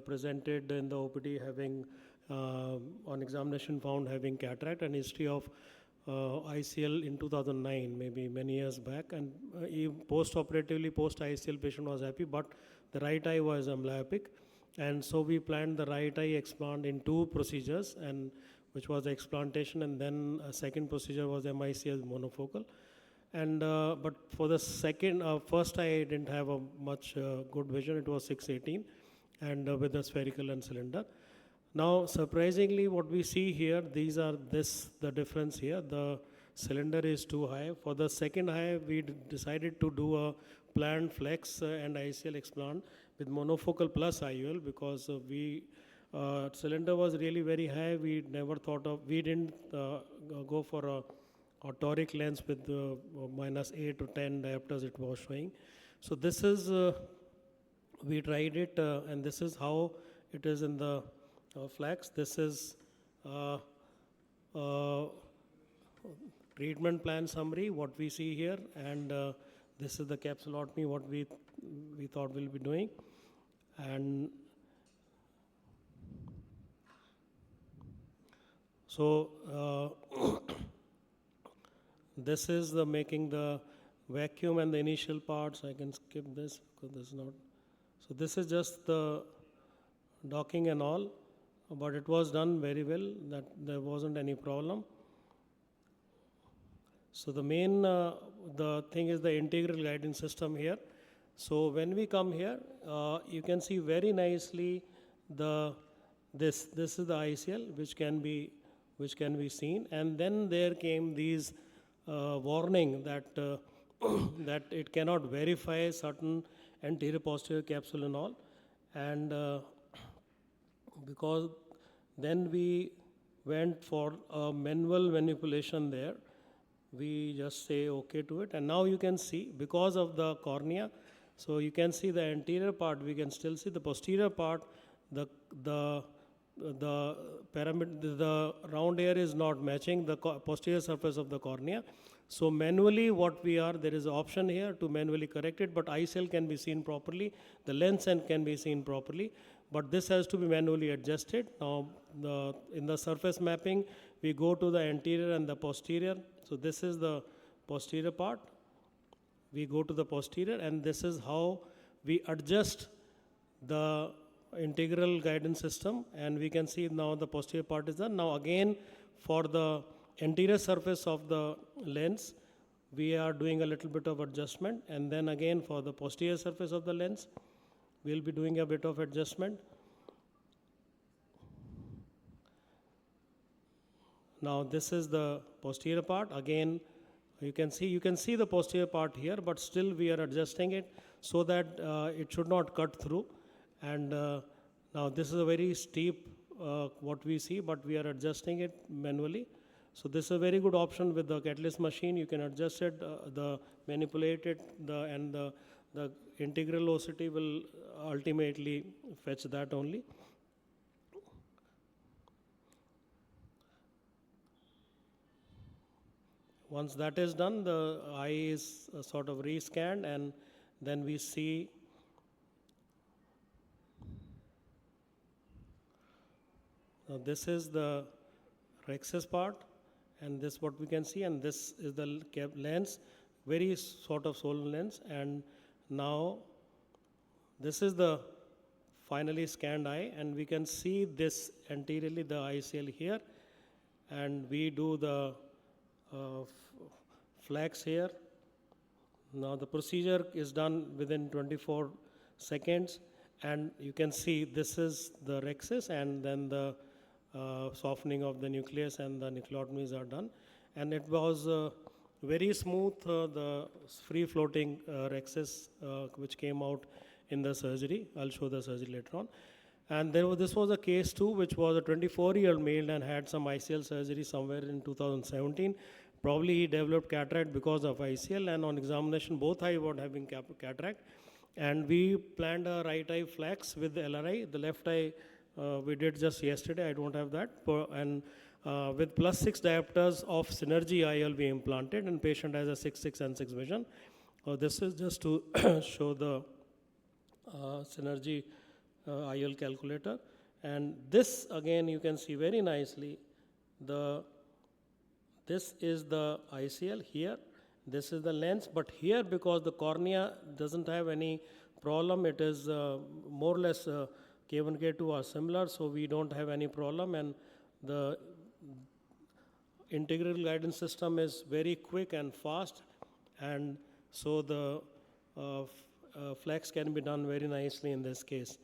presented in the OPD having, on examination found having cataract and history of ICL in 2009, maybe many years back, and post-operatively, post-ICL patient was happy, but the right eye was myopic, and so we planned the right eye explant in 2 procedures, and which was the explantation, and then a second procedure was MICS monofocal. And but for the first eye, I didn't have a much good vision. It was 618, and with a spherical and cylinder. Now, surprisingly, what we see here, the difference here. The cylinder is too high. For the second eye, we decided to do a planned flex and ICL explant with monofocal plus IOL because cylinder was really very high. We didn't go for a toric lens with -8 to 10 diopters it was showing. So this is, we tried it and this is how it is in the flex. This is treatment plan summary, what we see here, and this is the capsulotomy, what we thought we'll be doing. And so this is making the vacuum and the initial parts. I can skip this because this is not. So this is just the docking and all, but it was done very well, that there wasn't any problem. So the main the thing is the integral guidance system here. So when we come here, you can see very nicely this is the ICL which can be seen, and then there came these warning that that it cannot verify certain anterior posterior capsule and all, and because then we went for a manual manipulation there. We just say okay to it, and now you can see because of the cornea, so you can see the anterior part, we can still see the posterior part, the pyramid, the round air is not matching the posterior surface of the cornea. So manually there is an option here to manually correct it, but ICL can be seen properly, the lens end can be seen properly, but this has to be manually adjusted. Now in the surface mapping, we go to the anterior and the posterior. So this is the posterior part. We go to the posterior, and this is how we adjust the integral guidance system, and we can see now the posterior part is done. Now again, for the anterior surface of the lens, we are doing a little bit of adjustment, and then again for the posterior surface of the lens, we'll be doing a bit of adjustment. Now this is the posterior part. Again, you can see the posterior part here, but still we are adjusting it so that it should not cut through. And now this is a very steep what we see, but we are adjusting it manually. So this is a very good option with the catalyst machine. You can adjust it, manipulate it, and the integral OCT will ultimately fetch that only. once that is done, the eye is sort of rescanned, and then we see this is the rhexis part, and this what we can see, and this is the lens, very sort of swollen lens. And now this is the finally scanned eye, and we can see this anteriorly, the ICL here, and we do the flex here. Now the procedure is done within 24 seconds, and you can see this is the rhexis, and then the softening of the nucleus and the nucleotomies are done. And it was very smooth, the free-floating rhexis which came out in the surgery. I'll show the surgery later on. And this was a case too, which was a 24-year-old male and had some ICL surgery somewhere in 2017. Probably he developed cataract because of ICL, and on examination both eyes were having cataract. And we planned a right eye flex with the LRI. The left eye we did just yesterday, I don't have that. And with +6 diopters of Synergy IOL we implanted, and patient has a 6/6 and 6 vision. This is just to show the Synergy IOL calculator. And this again you can see very nicely, this is the ICL here, this is the lens, but here because the cornea doesn't have any problem, it is more or less K1, K2 are similar, so we don't have any problem, and the integral guidance system is very quick and fast, and so the flex can be done very nicely in this case.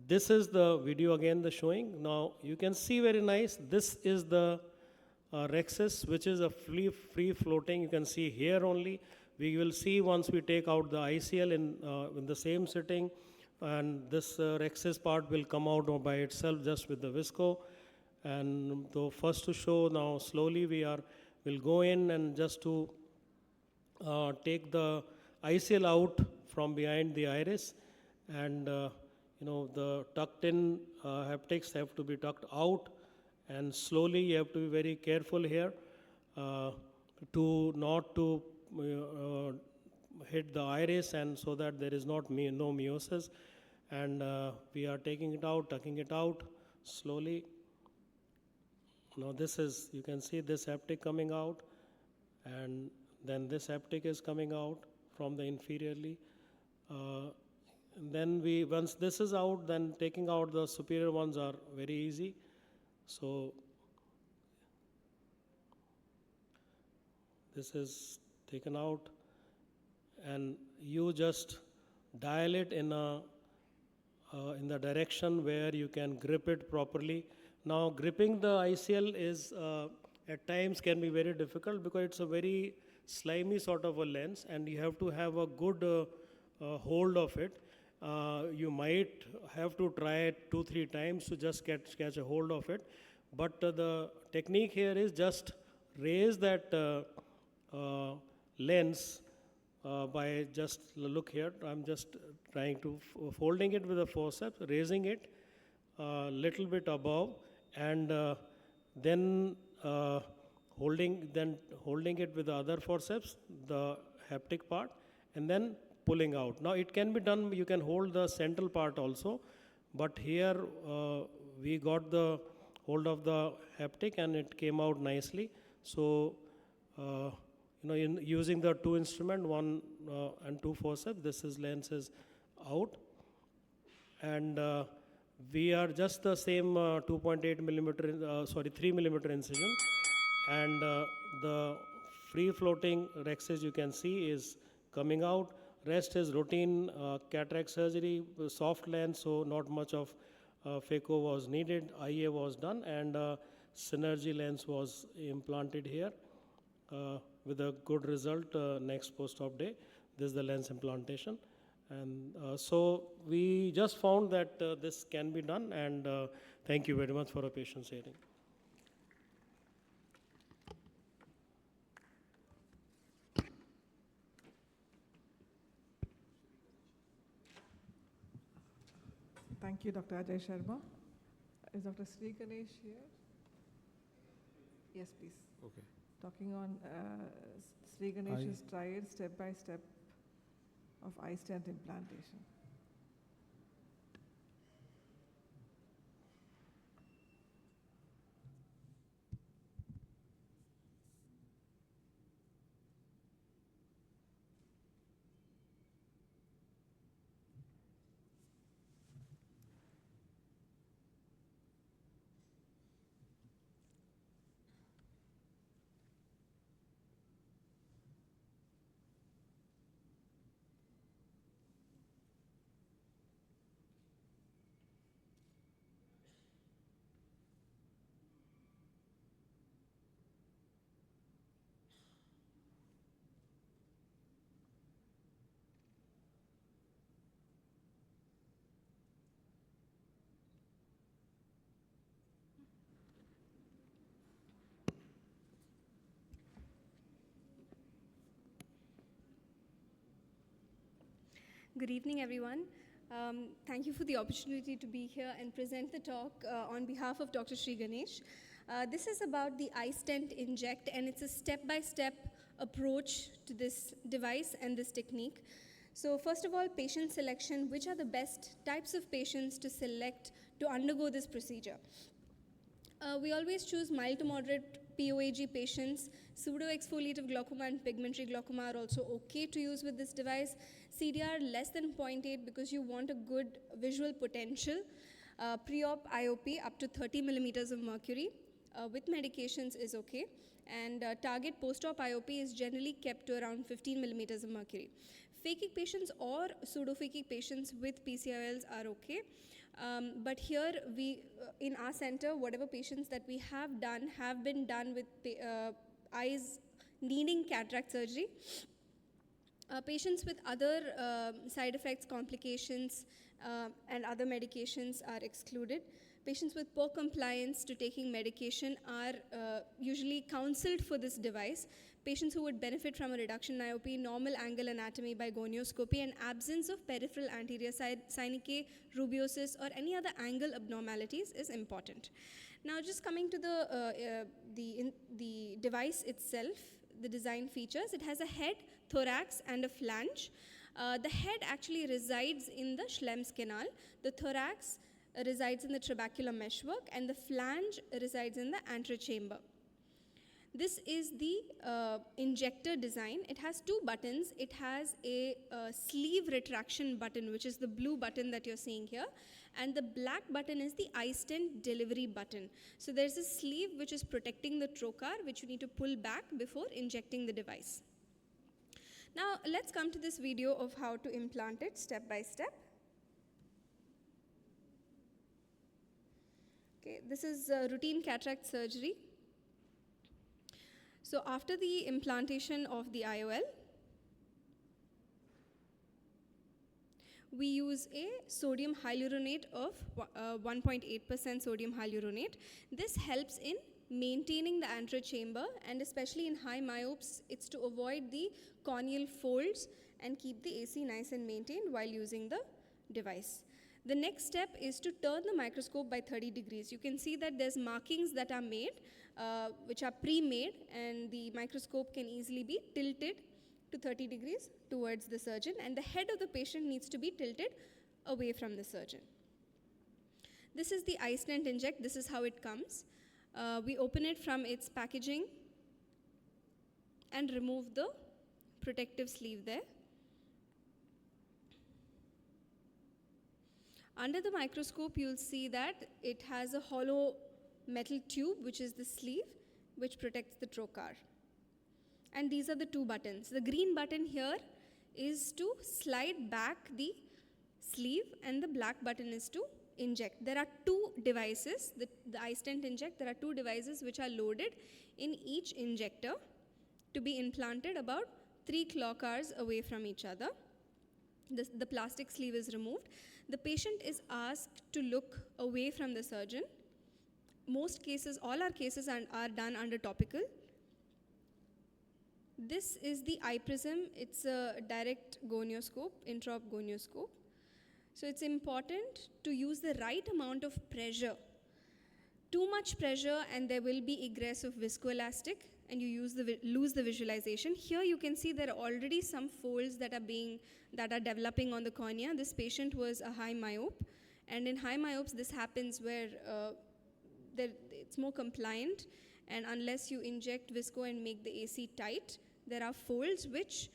This is the video again, the showing. Now you can see very nice, this is the rhexis, which is a free floating. You can see here only. We will see once we take out the ICL in the same sitting, and this rhexis part will come out by itself just with the visco. And the first to show, now slowly we'll go in and just to take the ICL out from behind the iris, and the tucked in haptics have to be tucked out, and slowly you have to be very careful here to not to hit the iris, and so that there is no meiosis. And we are taking it out, tucking it out slowly. Now this is, you can see this haptic coming out, and then this haptic is coming out from the inferiorly. Then once this is out, then taking out the superior ones are very easy. So this is taken out, and you just dial it in the direction where you can grip it properly. Now gripping the ICL is at times can be very difficult because it's a very slimy sort of a lens, and you have to have a good hold of it. You might have to try it 2-3 times to just catch a hold of it. But the technique here is just raise that lens by just look here. I'm just trying to folding it with the forceps, raising it little bit above, and then holding it with the other forceps, the haptic part, and then pulling out. Now it can be done, you can hold the central part also, but here we got the hold of the haptic and it came out nicely. So in using the 2 instrument, 1 and 2 forceps, this is lens is out, and we are just the same 2.8 millimeter, 3 millimeter incision, and the free floating rhexis you can see is coming out. Rest is routine cataract surgery, soft lens, so not much of Phaco was needed. IA was done, and Synergy lens was implanted here with a good result next post-op day. This is the lens implantation. And so we just found that this can be done, and thank you very much for your patience hearing. Thank you, Dr. Ajay Sharma. Is Dr. Sri Ganesh here? Yes, please. Okay. talking on Sri Ganesh's triad step-by-step of iStent implantation. Good evening, everyone. Thank you for the opportunity to be here and present the talk on behalf of Dr. Sri Ganesh. This is about the iStent inject, and it's a step-by-step approach to this device and this technique. So first of all, patient selection. Which are the best types of patients to select to undergo this procedure? We always choose mild to moderate POAG patients. Pseudo-exfoliative glaucoma and pigmentary glaucoma are also okay to use with this device. CDR less than 0.8 because you want a good visual potential. Pre-op IOP up to 30 millimeters of mercury with medications is okay. And target post-op IOP is generally kept to around 15 millimeters of mercury. Phakic patients or pseudo-phakic patients with PCIOLs are okay. But here, in our center, whatever patients that we have been done with eyes needing cataract surgery. Patients with other side effects, complications, and other medications are excluded. Patients with poor compliance to taking medication are usually counseled for this device. Patients who would benefit from a reduction in IOP, normal angle anatomy by gonioscopy, and absence of peripheral anterior synechiae, rubeosis, or any other angle abnormalities is important. Now, just coming to the device itself, the design features, it has a head, thorax, and a flange. The head actually resides in the Schlemm's canal. The thorax resides in the trabecular meshwork, and the flange resides in the antechamber. This is the injector design. It has two buttons. It has a sleeve retraction button, which is the blue button that you're seeing here, and the black button is the iStent delivery button. So there's a sleeve which is protecting the trocar, which you need to pull back before injecting the device. Now let's come to this video of how to implant it step by step. Okay, this is routine cataract surgery. So after the implantation of the IOL, we use a sodium hyaluronate of 1.8% sodium hyaluronate. This helps in maintaining the antechamber, and especially in high myopes, it's to avoid the corneal folds and keep the AC nice and maintained while using the device. The next step is to turn the microscope by 30 degrees. You can see that there's markings that are made, which are pre-made, and the microscope can easily be tilted to 30 degrees towards the surgeon, and the head of the patient needs to be tilted away from the surgeon. This is the iStent inject. This is how it comes. We open it from its packaging and remove the protective sleeve there. Under the microscope, you'll see that it has a hollow metal tube, which is the sleeve, which protects the trocar. And these are the two buttons. The green button here is to slide back the sleeve, and the black button is to inject. There are two devices, the iStent inject, there are two devices which are loaded in each injector to be implanted about 3 clock hours away from each other. The plastic sleeve is removed. The patient is asked to look away from the surgeon. Most cases, all our cases are done under topical. This is the eye prism. It's a direct gonioscope, intraop gonioscope. So it's important to use the right amount of pressure. Too much pressure and there will be egress of viscoelastic, and you lose the visualization. Here you can see there are already some folds that are developing on the cornea. This patient was a high myope, and in high myopes this happens where it's more compliant, and unless you inject visco and make the AC tight, there are folds which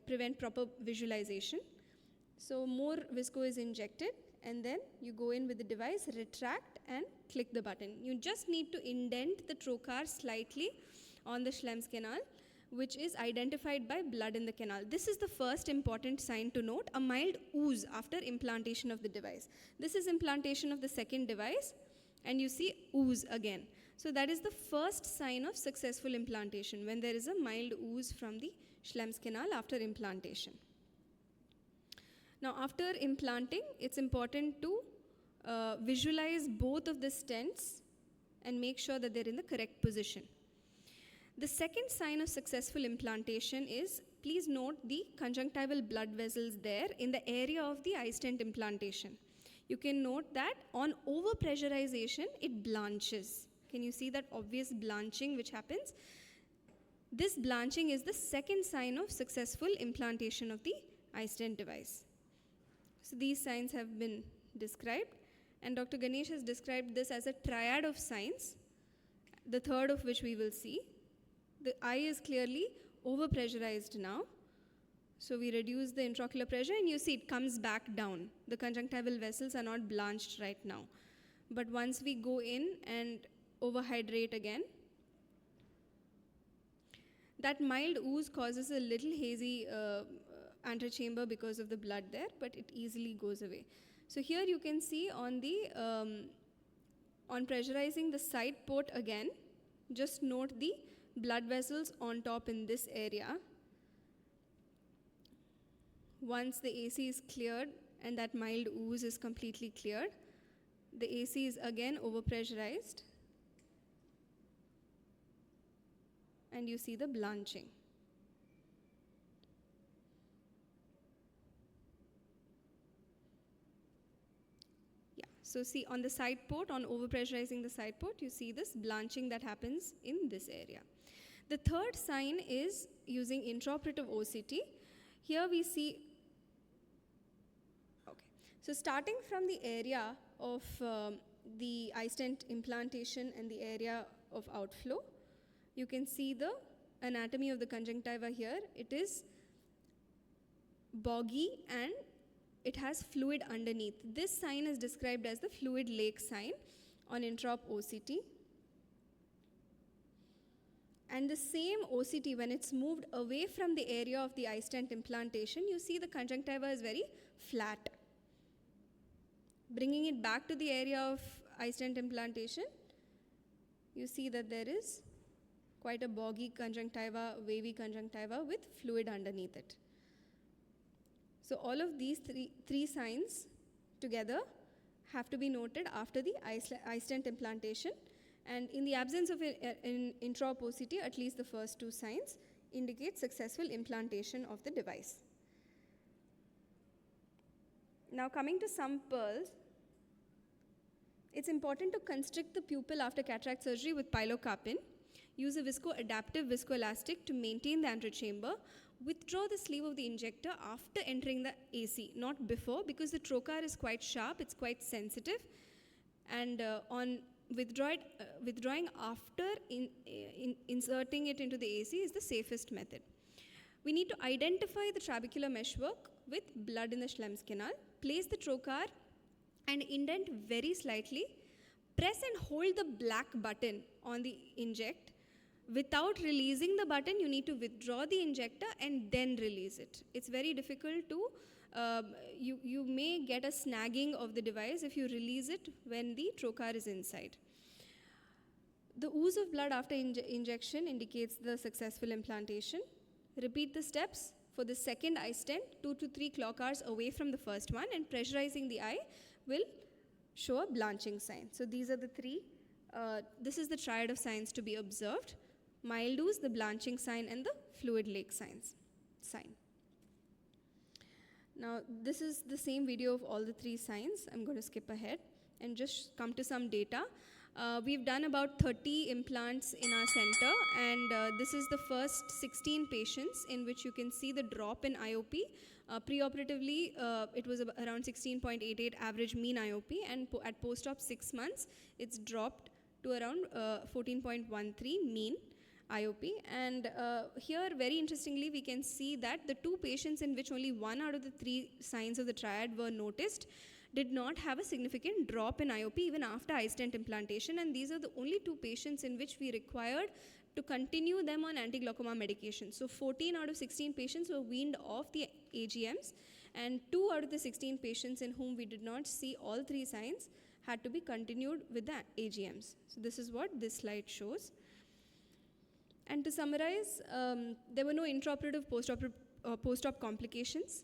prevent proper visualization. So more visco is injected, and then you go in with the device, retract, and click the button. You just need to indent the trocar slightly on the Schlemm's canal, which is identified by blood in the canal. This is the first important sign to note, a mild ooze after implantation of the device. This is implantation of the second device, and you see ooze again. So that is the first sign of successful implantation, when there is a mild ooze from the Schlemm's canal after implantation. Now, after implanting, it's important to visualize both of the stents and make sure that they're in the correct position. The second sign of successful implantation is, please note the conjunctival blood vessels there in the area of the iStent implantation. You can note that on overpressurization, it blanches. Can you see that obvious blanching which happens? This blanching is the second sign of successful implantation of the iStent device. So these signs have been described, and Dr. Ganesh has described this as a triad of signs, the third of which we will see. The eye is clearly overpressurized now. So we reduce the intraocular pressure, and you see it comes back down. The conjunctival vessels are not blanched right now. But once we go in and overhydrate again, that mild ooze causes a little hazy antechamber because of the blood there, but it easily goes away. So here you can see on pressurizing the side port again, just note the blood vessels on top in this area. Once the AC is cleared and that mild ooze is completely cleared, the AC is again overpressurized, and you see the blanching. Yeah, so see on the side port, on overpressurizing the side port, you see this blanching that happens in this area. The third sign is using intraoperative OCT. Here we see, so starting from the area of the iStent implantation and the area of outflow, you can see the anatomy of the conjunctiva here. It is boggy and it has fluid underneath. This sign is described as the fluid lake sign on intraop OCT. And the same OCT, when it's moved away from the area of the iStent implantation, you see the conjunctiva is very flat. Bringing it back to the area of iStent implantation, you see that there is quite a boggy conjunctiva, wavy conjunctiva with fluid underneath it. So all of these three signs together have to be noted after the iStent implantation. And in the absence of an intraop OCT, at least the first two signs indicate successful implantation of the device. Now coming to some pearls, it's important to constrict the pupil after cataract surgery with pilocarpine. Use a visco-adaptive viscoelastic to maintain the antechamber. Withdraw the sleeve of the injector after entering the AC, not before, because the trocar is quite sharp, it's quite sensitive, and on withdrawing after inserting it into the AC is the safest method. We need to identify the trabecular meshwork with blood in the Schlemm's canal. Place the trocar and indent very slightly. Press and hold the black button on the inject. Without releasing the button, you need to withdraw the injector and then release it. It's very difficult to, you may get a snagging of the device if you release it when the trocar is inside. The ooze of blood after injection indicates the successful implantation. Repeat the steps for the second iStent, 2 to 3 clock hours away from the first one, and pressurizing the eye will show a blanching sign. So these are the three, this is the triad of signs to be observed: mild ooze, the blanching sign, and the fluid lake sign. Now this is the same video of all the three signs. I'm going to skip ahead and just come to some data. We've done about 30 implants in our center, and this is the first 16 patients in which you can see the drop in IOP. Preoperatively, it was around 16.88 average mean IOP, and at post-op 6 months, it's dropped to around 14.13 mean IOP. And here, very interestingly, we can see that the 2 patients in which only 1 out of the 3 signs of the triad were noticed did not have a significant drop in IOP even after iStent implantation, and these are the only 2 patients in which we required to continue them on anti-glaucoma medication. So 14 out of 16 patients were weaned off the AGMs, and 2 out of the 16 patients in whom we did not see all 3 signs had to be continued with the AGMs. So this is what this slide shows. And to summarize, there were no intraoperative post-op complications.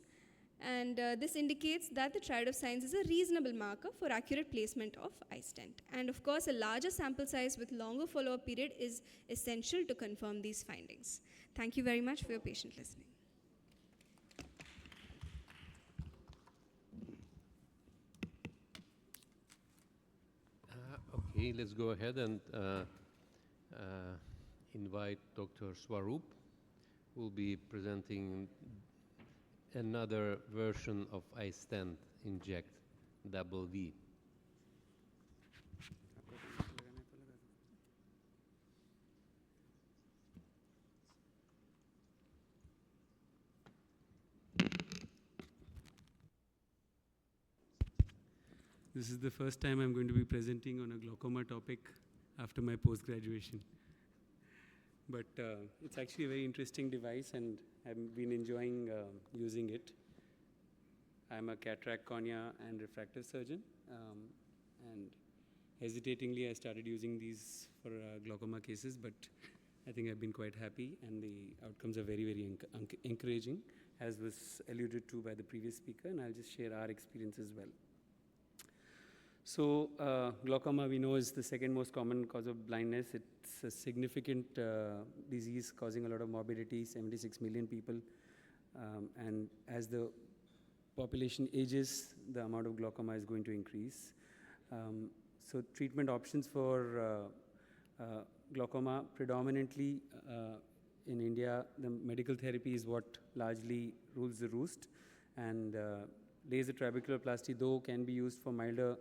And this indicates that the triad of signs is a reasonable marker for accurate placement of iStent. And of course, a larger sample size with longer follow-up period is essential to confirm these findings. Thank you very much for your patient listening. Okay, let's go ahead and invite Dr. Swaroop, who will be presenting another version of iStent Inject Double V. This is the first time I'm going to be presenting on a glaucoma topic after my post-graduation. But it's actually a very interesting device, and I've been enjoying using it. I'm a cataract, cornea, and refractive surgeon, and hesitatingly I started using these for glaucoma cases, but I think I've been quite happy, and the outcomes are very, very encouraging, as was alluded to by the previous speaker, and I'll just share our experience as well. So glaucoma, we know, is the second most common cause of blindness. It's a significant disease causing a lot of morbidity, 76 million people. And as the population ages, the amount of glaucoma is going to increase. So treatment options for glaucoma, predominantly in India, the medical therapy is what largely rules the roost. And laser trabeculoplasty, though, can be used for milder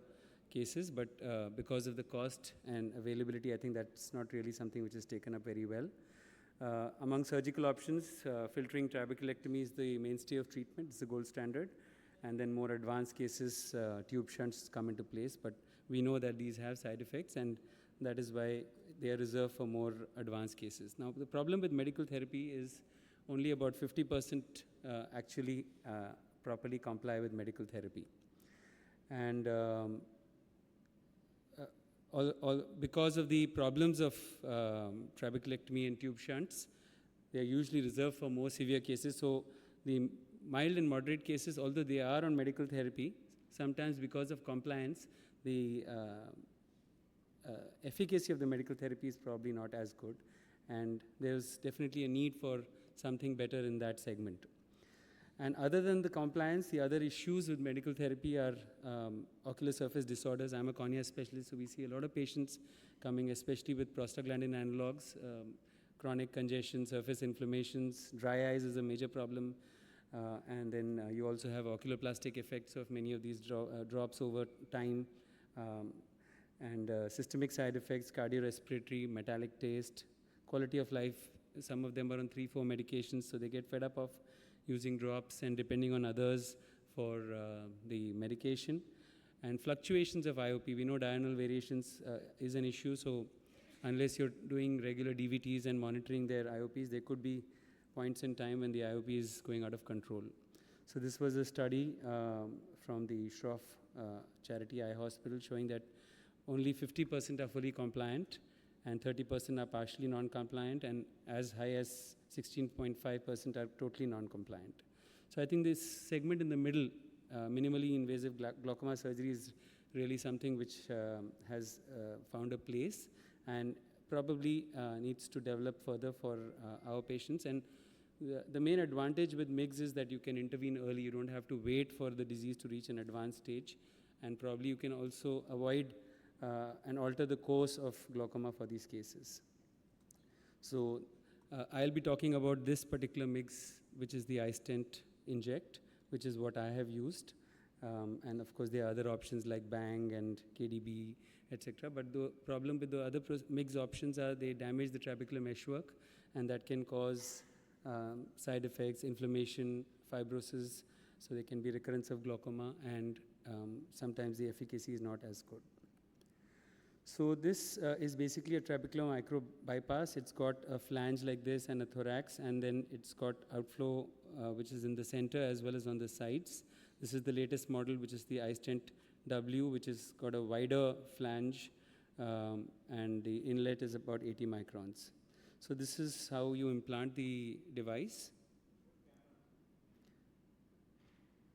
cases, but because of the cost and availability, I think that's not really something which is taken up very well. Among surgical options, filtering trabeculectomy is the mainstay of treatment. It's the gold standard. And then more advanced cases, tube shunts come into place. But we know that these have side effects, and that is why they are reserved for more advanced cases. Now, the problem with medical therapy is only about 50% actually properly comply with medical therapy. And because of the problems of trabeculectomy and tube shunts, they are usually reserved for more severe cases. So the mild and moderate cases, although they are on medical therapy, sometimes because of compliance, the efficacy of the medical therapy is probably not as good. And there's definitely a need for something better in that segment. And other than the compliance, the other issues with medical therapy are ocular surface disorders. I'm a cornea specialist, so we see a lot of patients coming, especially with prostaglandin analogs, chronic congestion, surface inflammations. Dry eyes is a major problem. And then you also have oculoplastic effects of many of these drops over time. And systemic side effects, cardiorespiratory, metallic taste, quality of life. Some of them are on 3-4 medications, so they get fed up of using drops and depending on others for the medication. And fluctuations of IOP, we know diurnal variations is an issue, so unless you're doing regular DVTs and monitoring their IOPs, there could be points in time when the IOP is going out of control. So this was a study from the Schroff Charity Eye Hospital showing that only 50% are fully compliant and 30% are partially non-compliant, and as high as 16.5% are totally non-compliant. So I think this segment in the middle, minimally invasive glaucoma surgery, is really something which has found a place and probably needs to develop further for our patients. And the main advantage with MIGS is that you can intervene early. You don't have to wait for the disease to reach an advanced stage, and probably you can also avoid and alter the course of glaucoma for these cases. So I'll be talking about this particular MIGS, which is the iStent inject, which is what I have used. And of course, there are other options like Bang and KDB, etc. But the problem with the other MIGS options are they damage the trabecular meshwork, and that can cause side effects, inflammation, fibrosis. So there can be recurrence of glaucoma, and sometimes the efficacy is not as good. So this is basically a trabecular micro bypass. It's got a flange like this and a thorax, and then it's got outflow which is in the center as well as on the sides. This is the latest model, which is the iStent W, which has got a wider flange, and the inlet is about 80 microns. So this is how you implant the device.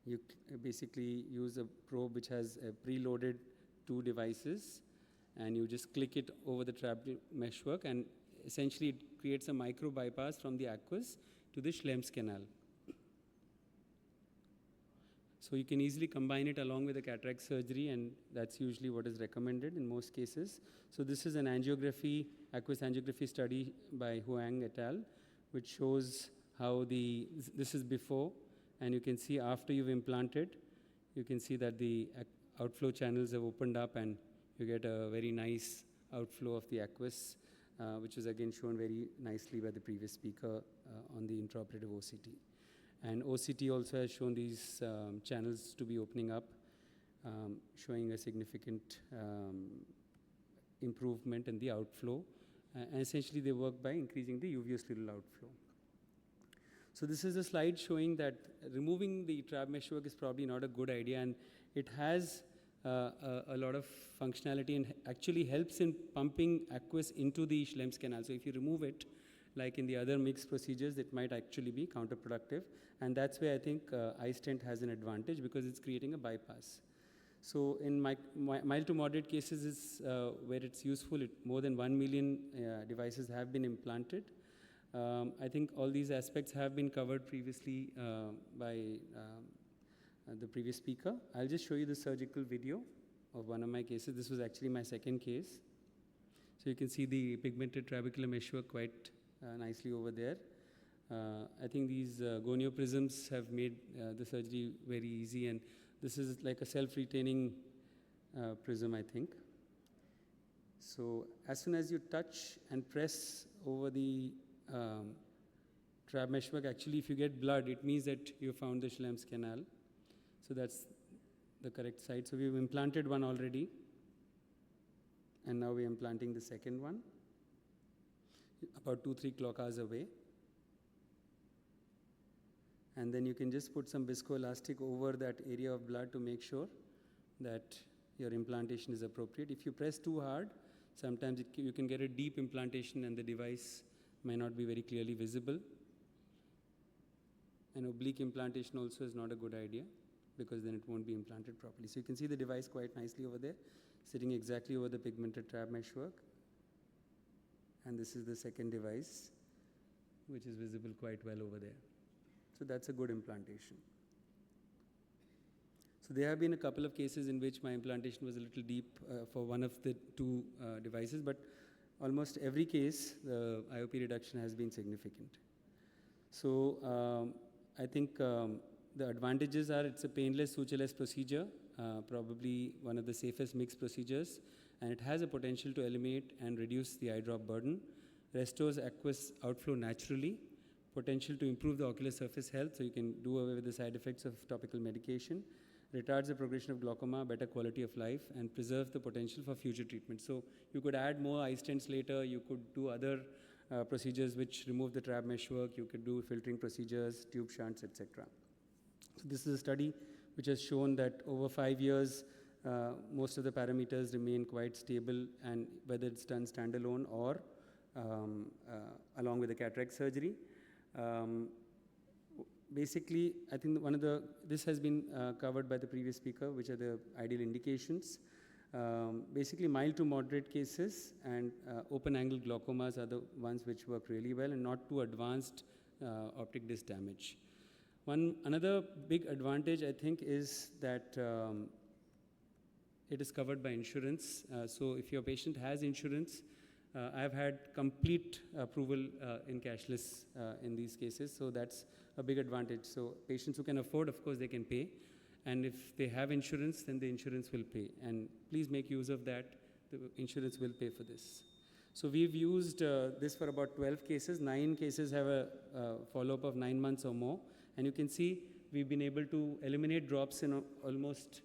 You basically use a probe which has preloaded 2 devices, and you just click it over the trabecular meshwork, and essentially it creates a micro bypass from the aqueous to the Schlemm's canal. So you can easily combine it along with the cataract surgery, and that's usually what is recommended in most cases. So this is an angiography, aqueous angiography study by Huang et al., which shows how this is before, and you can see after you've implanted, you can see that the outflow channels have opened up, and you get a very nice outflow of the aqueous, which is again shown very nicely by the previous speaker on the intraoperative OCT. And OCT also has shown these channels to be opening up, showing a significant improvement in the outflow. And essentially, they work by increasing the uveous little outflow. So this is a slide showing that removing the trab meshwork is probably not a good idea, and it has a lot of functionality and actually helps in pumping aqueous into the Schlemm's canal. So if you remove it, like in the other MIGS procedures, it might actually be counterproductive. And that's where I think iStent has an advantage, because it's creating a bypass. So in mild to moderate cases is where it's useful. More than 1 million devices have been implanted. I think all these aspects have been covered previously by the previous speaker. I'll just show you the surgical video of one of my cases. This was actually my second case. So you can see the pigmented trabecular meshwork quite nicely over there. I think these gonio prisms have made the surgery very easy, and this is like a self-retaining prism, I think. So as soon as you touch and press over the trab meshwork, actually if you get blood, it means that you found the Schlemm's canal. So that's the correct side. So we've implanted one already, and now we're implanting the second one, about 2-3 clock hours away. And then you can just put some viscoelastic over that area of blood to make sure that your implantation is appropriate. If you press too hard, sometimes you can get a deep implantation and the device may not be very clearly visible. An oblique implantation also is not a good idea, because then it won't be implanted properly. So you can see the device quite nicely over there, sitting exactly over the pigmented trab meshwork. And this is the second device, which is visible quite well over there. So that's a good implantation. So there have been a couple of cases in which my implantation was a little deep for one of the 2 devices, but almost every case, the IOP reduction has been significant. So I think the advantages are it's a painless, sutureless procedure, probably one of the safest MIGS procedures, and it has a potential to eliminate and reduce the eye drop burden, restores aqueous outflow naturally, potential to improve the ocular surface health, so you can do away with the side effects of topical medication, retards the progression of glaucoma, better quality of life, and preserve the potential for future treatment. So you could add more iStents later, you could do other procedures which remove the trab meshwork, you could do filtering procedures, tube shunts, etc. So this is a study which has shown that over 5 years, most of the parameters remain quite stable, and whether it's done standalone or along with the cataract surgery. Basically, I think this has been covered by the previous speaker, which are the ideal indications. Basically, mild to moderate cases and open angle glaucomas are the ones which work really well, and not too advanced optic disc damage. Another big advantage, I think, is that it is covered by insurance. So if your patient has insurance, I've had complete approval in cashless in these cases, so that's a big advantage. So patients who can afford, of course, they can pay. And if they have insurance, then the insurance will pay. And please make use of that. The insurance will pay for this. So we've used this for about 12 cases. 9 cases have a follow-up of 9 months or more. And you can see we've been able to eliminate drops in almost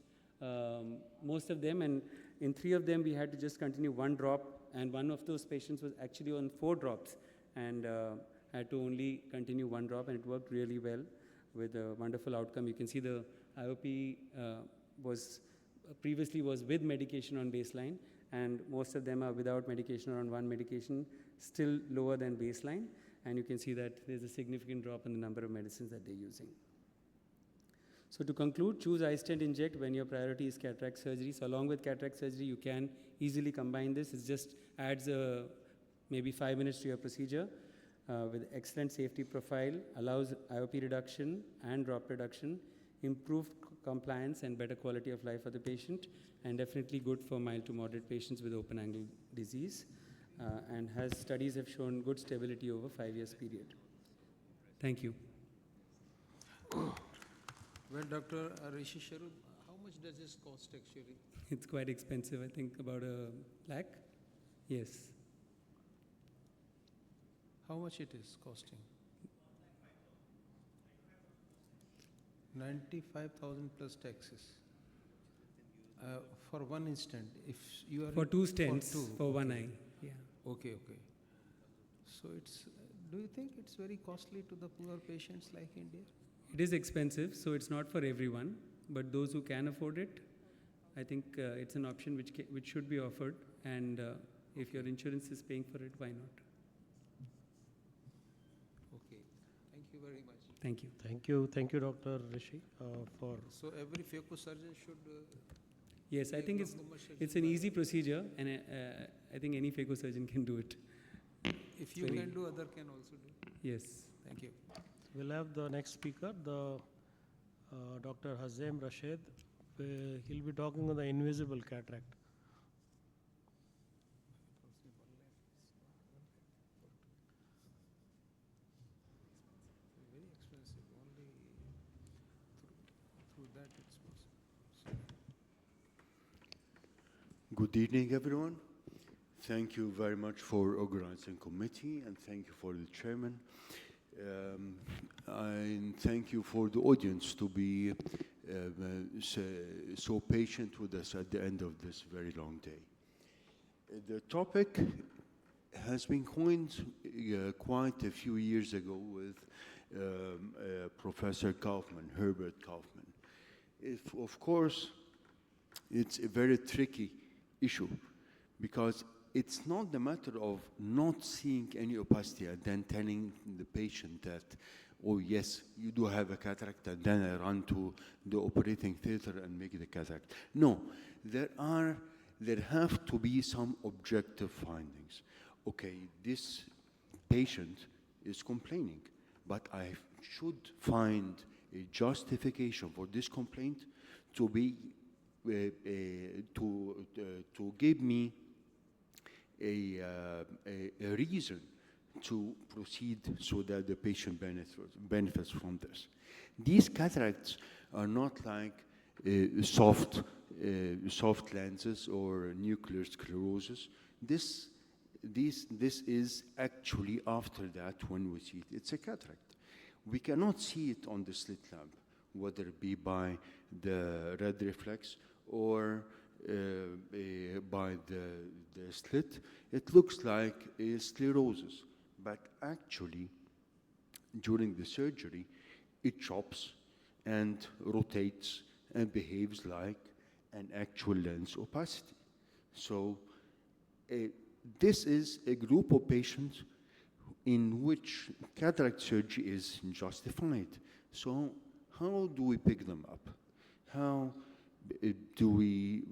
most of them. And in 3 of them, we had to just continue 1 drop. And one of those patients was actually on 4 drops and had to only continue 1 drop. And it worked really well with a wonderful outcome. You can see the IOP previously was with medication on baseline, and most of them are without medication or on 1 medication, still lower than baseline. And you can see that there's a significant drop in the number of medicines that they're using. So to conclude, choose iStent Inject when your priority is cataract surgery. So along with cataract surgery, you can easily combine this. It just adds maybe 5 minutes to your procedure with excellent safety profile, allows IOP reduction and drop reduction, improved compliance and better quality of life for the patient, and definitely good for mild to moderate patients with open angle disease, and studies have shown good stability over 5 years period. Thank you. Well, Dr. Rishi Sharub, how much does this cost actually? It's quite expensive, I think about $1 lakh. Yes. How much it is costing? 95,000 plus taxes for 1 instant. If you are for 2 stents for 1 eye. Yeah. Okay. So do you think it's very costly to the poor patients like India? It is expensive, so it's not for everyone. But those who can afford it, I think it's an option which should be offered. And if your insurance is paying for it, why not? Okay. Thank you very much. Thank you. Thank you, Dr. Rishi, for. So every Phaco surgeon should. Yes, I think it's an easy procedure, and I think any Phaco surgeon can do it. If you can do, other can also do. Yes. Thank you. We'll have the next speaker, Dr. Hazem Rashid. He'll be talking on the invisible cataract. Very expensive. Only through that it's possible. Good evening, everyone. Thank you very much for organizing committee, and thank you for the chairman. And thank you for the audience to be so patient with us at the end of this very long day. The topic has been coined quite a few years ago with Professor Kaufman, Herbert Kaufman. Of course, it's a very tricky issue because it's not the matter of not seeing any opacity and then telling the patient that, oh yes, you do have a cataract, and then I run to the operating theater and make the cataract. No, there have to be some objective findings. Okay, this patient is complaining, but I should find a justification for this complaint to be to give me a reason to proceed so that the patient benefits from this. These cataracts are not like soft lenses or nuclear sclerosis. This is actually after that when we see it. It's a cataract. We cannot see it on the slit lamp, whether it be by the red reflex or by the slit. It looks like a sclerosis, but actually during the surgery it chops and rotates and behaves like an actual lens opacity. So this is a group of patients in which cataract surgery is justified. So how do we pick them up? How do we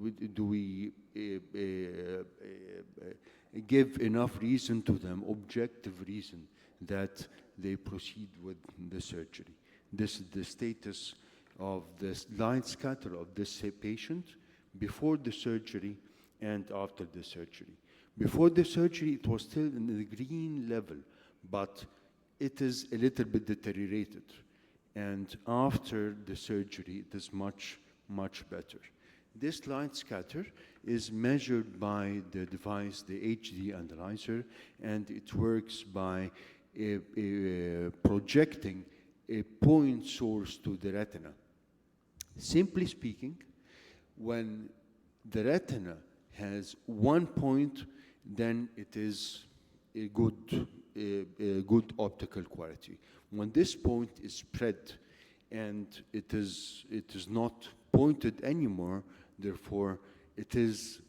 give enough reason to them, objective reason, that they proceed with the surgery? This is the status of the light scatter of this patient before the surgery and after the surgery. Before the surgery, it was still in the green level, but it is a little bit deteriorated. And after the surgery, it is much, much better. This light scatter is measured by the device, the HD analyzer, and it works by projecting a point source to the retina. Simply speaking, when the retina has one point, then it is a good optical quality. When this point is spread and it is not pointed anymore, therefore it is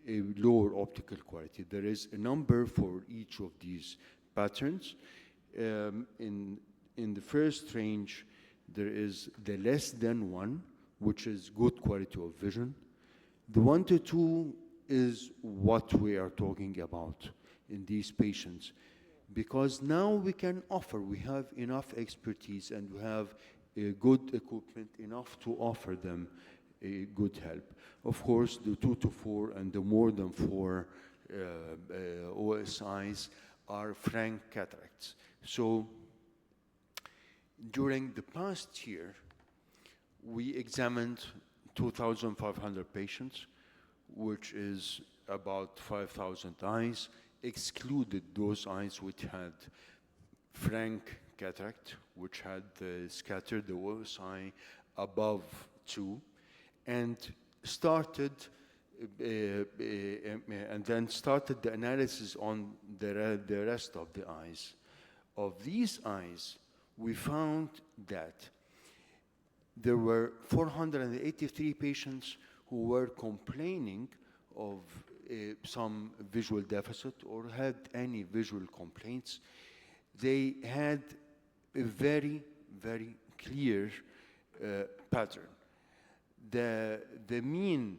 a lower optical quality. There is a number for each of these patterns. In the first range, there is the less than 1, which is good quality of vision. The 1 to 2 is what we are talking about in these patients, because now we have enough expertise and we have good equipment enough to offer them a good help. Of course, the 2 to 4 and the more than 4 OSIs are frank cataracts. So during the past year, we examined 2,500 patients, which is about 5,000 eyes, excluded those eyes which had frank cataract, which had scattered the OSI above 2, and started and then started the analysis on the rest of the eyes. Of these eyes, we found that there were 483 patients who were complaining of some visual deficit or had any visual complaints. They had a very, very clear pattern. The mean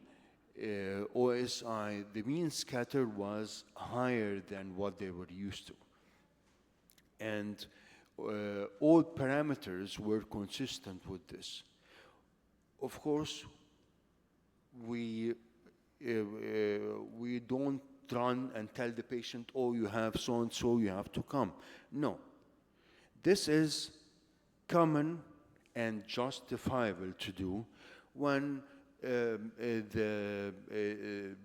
OSI, the mean scatter was higher than what they were used to. And all parameters were consistent with this. Of course, we don't run and tell the patient, oh, you have so-and-so, you have to come. No. This is common and justifiable to do when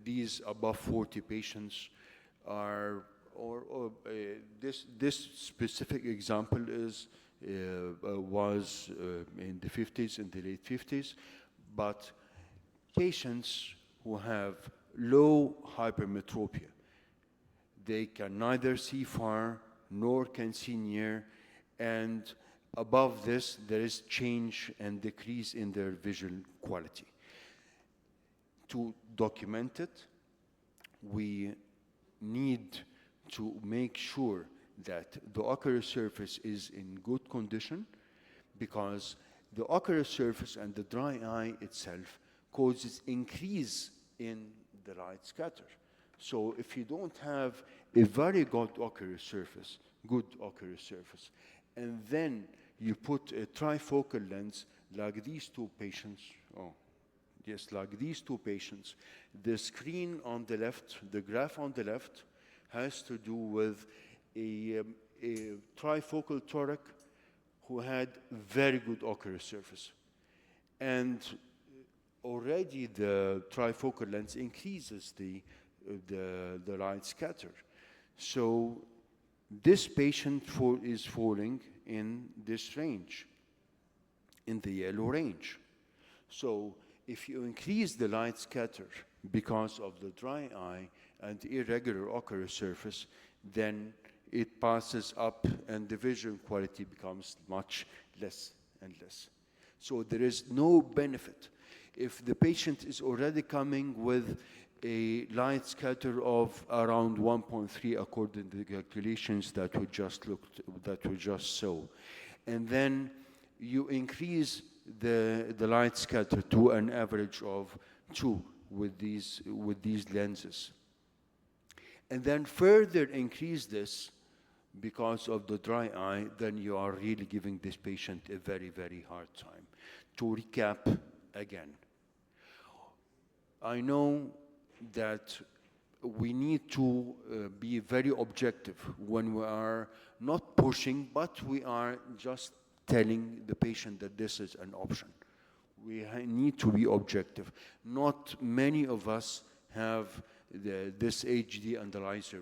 these above 40 patients are, this specific example was in the 50s, in the late 50s, but patients who have low hypermetropia, they can neither see far nor can see near, and above this there is change and decrease in their visual quality. To document it, we need to make sure that the ocular surface is in good condition, because the ocular surface and the dry eye itself causes increase in the light scatter. So if you don't have a very good ocular surface, and then you put a trifocal lens like these two patients, the screen on the left, the graph on the left, has to do with a trifocal toric who had very good ocular surface. And already the trifocal lens increases the light scatter. So this patient is falling in this range, in the yellow range. So if you increase the light scatter because of the dry eye and irregular ocular surface, then it passes up and the visual quality becomes much less and less. So there is no benefit. If the patient is already coming with a light scatter of around 1.3 according to the calculations that we just saw, and then you increase the light scatter to an average of 2 with these lenses, and then further increase this because of the dry eye, then you are really giving this patient a very, very hard time. To recap again, I know that we need to be very objective when we are not pushing, but we are just telling the patient that this is an option. We need to be objective. Not many of us have this HD analyzer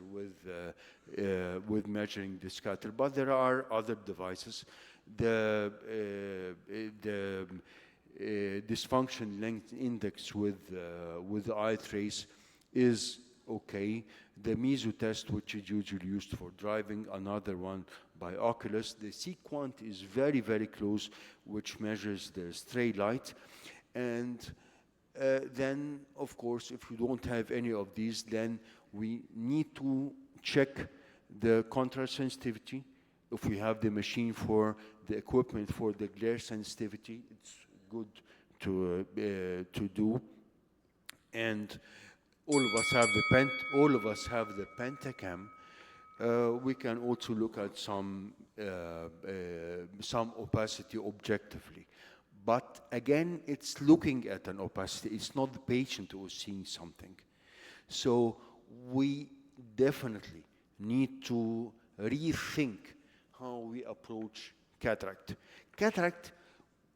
with measuring the scatter, but there are other devices. The dysfunction length index with the eye trace is okay. The meso test, which is usually used for driving, another one by Oculus. The C-quant is very, very close, which measures the stray light. And then, of course, if you don't have any of these, then we need to check the contrast sensitivity. If we have the machine for the equipment for the glare sensitivity, it's good to do. And all of us have the Pentacam. We can also look at some opacity objectively. But again, it's looking at an opacity. It's not the patient who is seeing something. So we definitely need to rethink how we approach cataract. Cataract,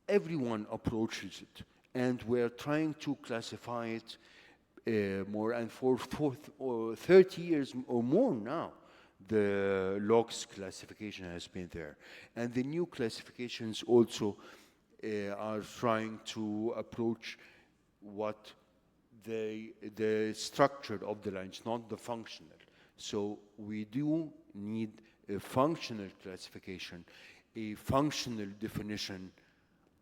everyone approaches it, and we're trying to classify it more, and for 30 years or more now, the LOGS classification has been there. And the new classifications also are trying to approach what the structure of the lens, not the functional. So we do need a functional classification, a functional definition,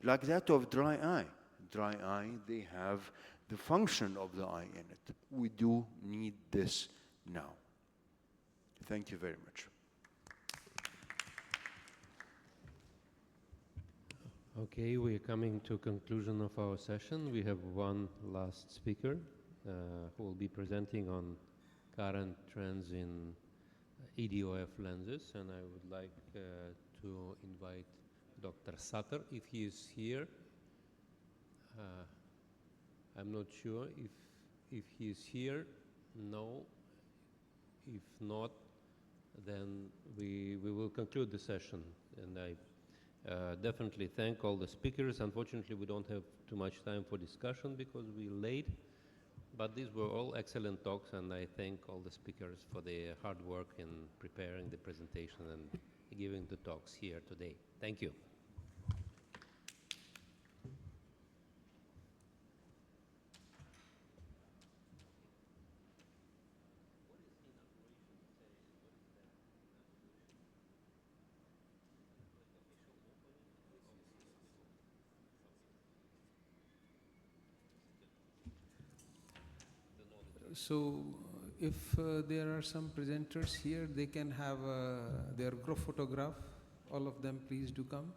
like that of dry eye. Dry eye, they have the function of the eye in it. We do need this now. Thank you very much. Okay, we are coming to conclusion of our session. We have one last speaker who will be presenting on current trends in EDOF lenses, and I would like to invite Dr. Sutter, if he is here. I'm not sure if he is here. No. If not, then we will conclude the session. And I definitely thank all the speakers. Unfortunately, we don't have too much time for discussion because we're late. But these were all excellent talks, and I thank all the speakers for their hard work in preparing the presentation and giving the talks here today. Thank you. So if there are some presenters here, they can have their group photograph. All of them, please do come.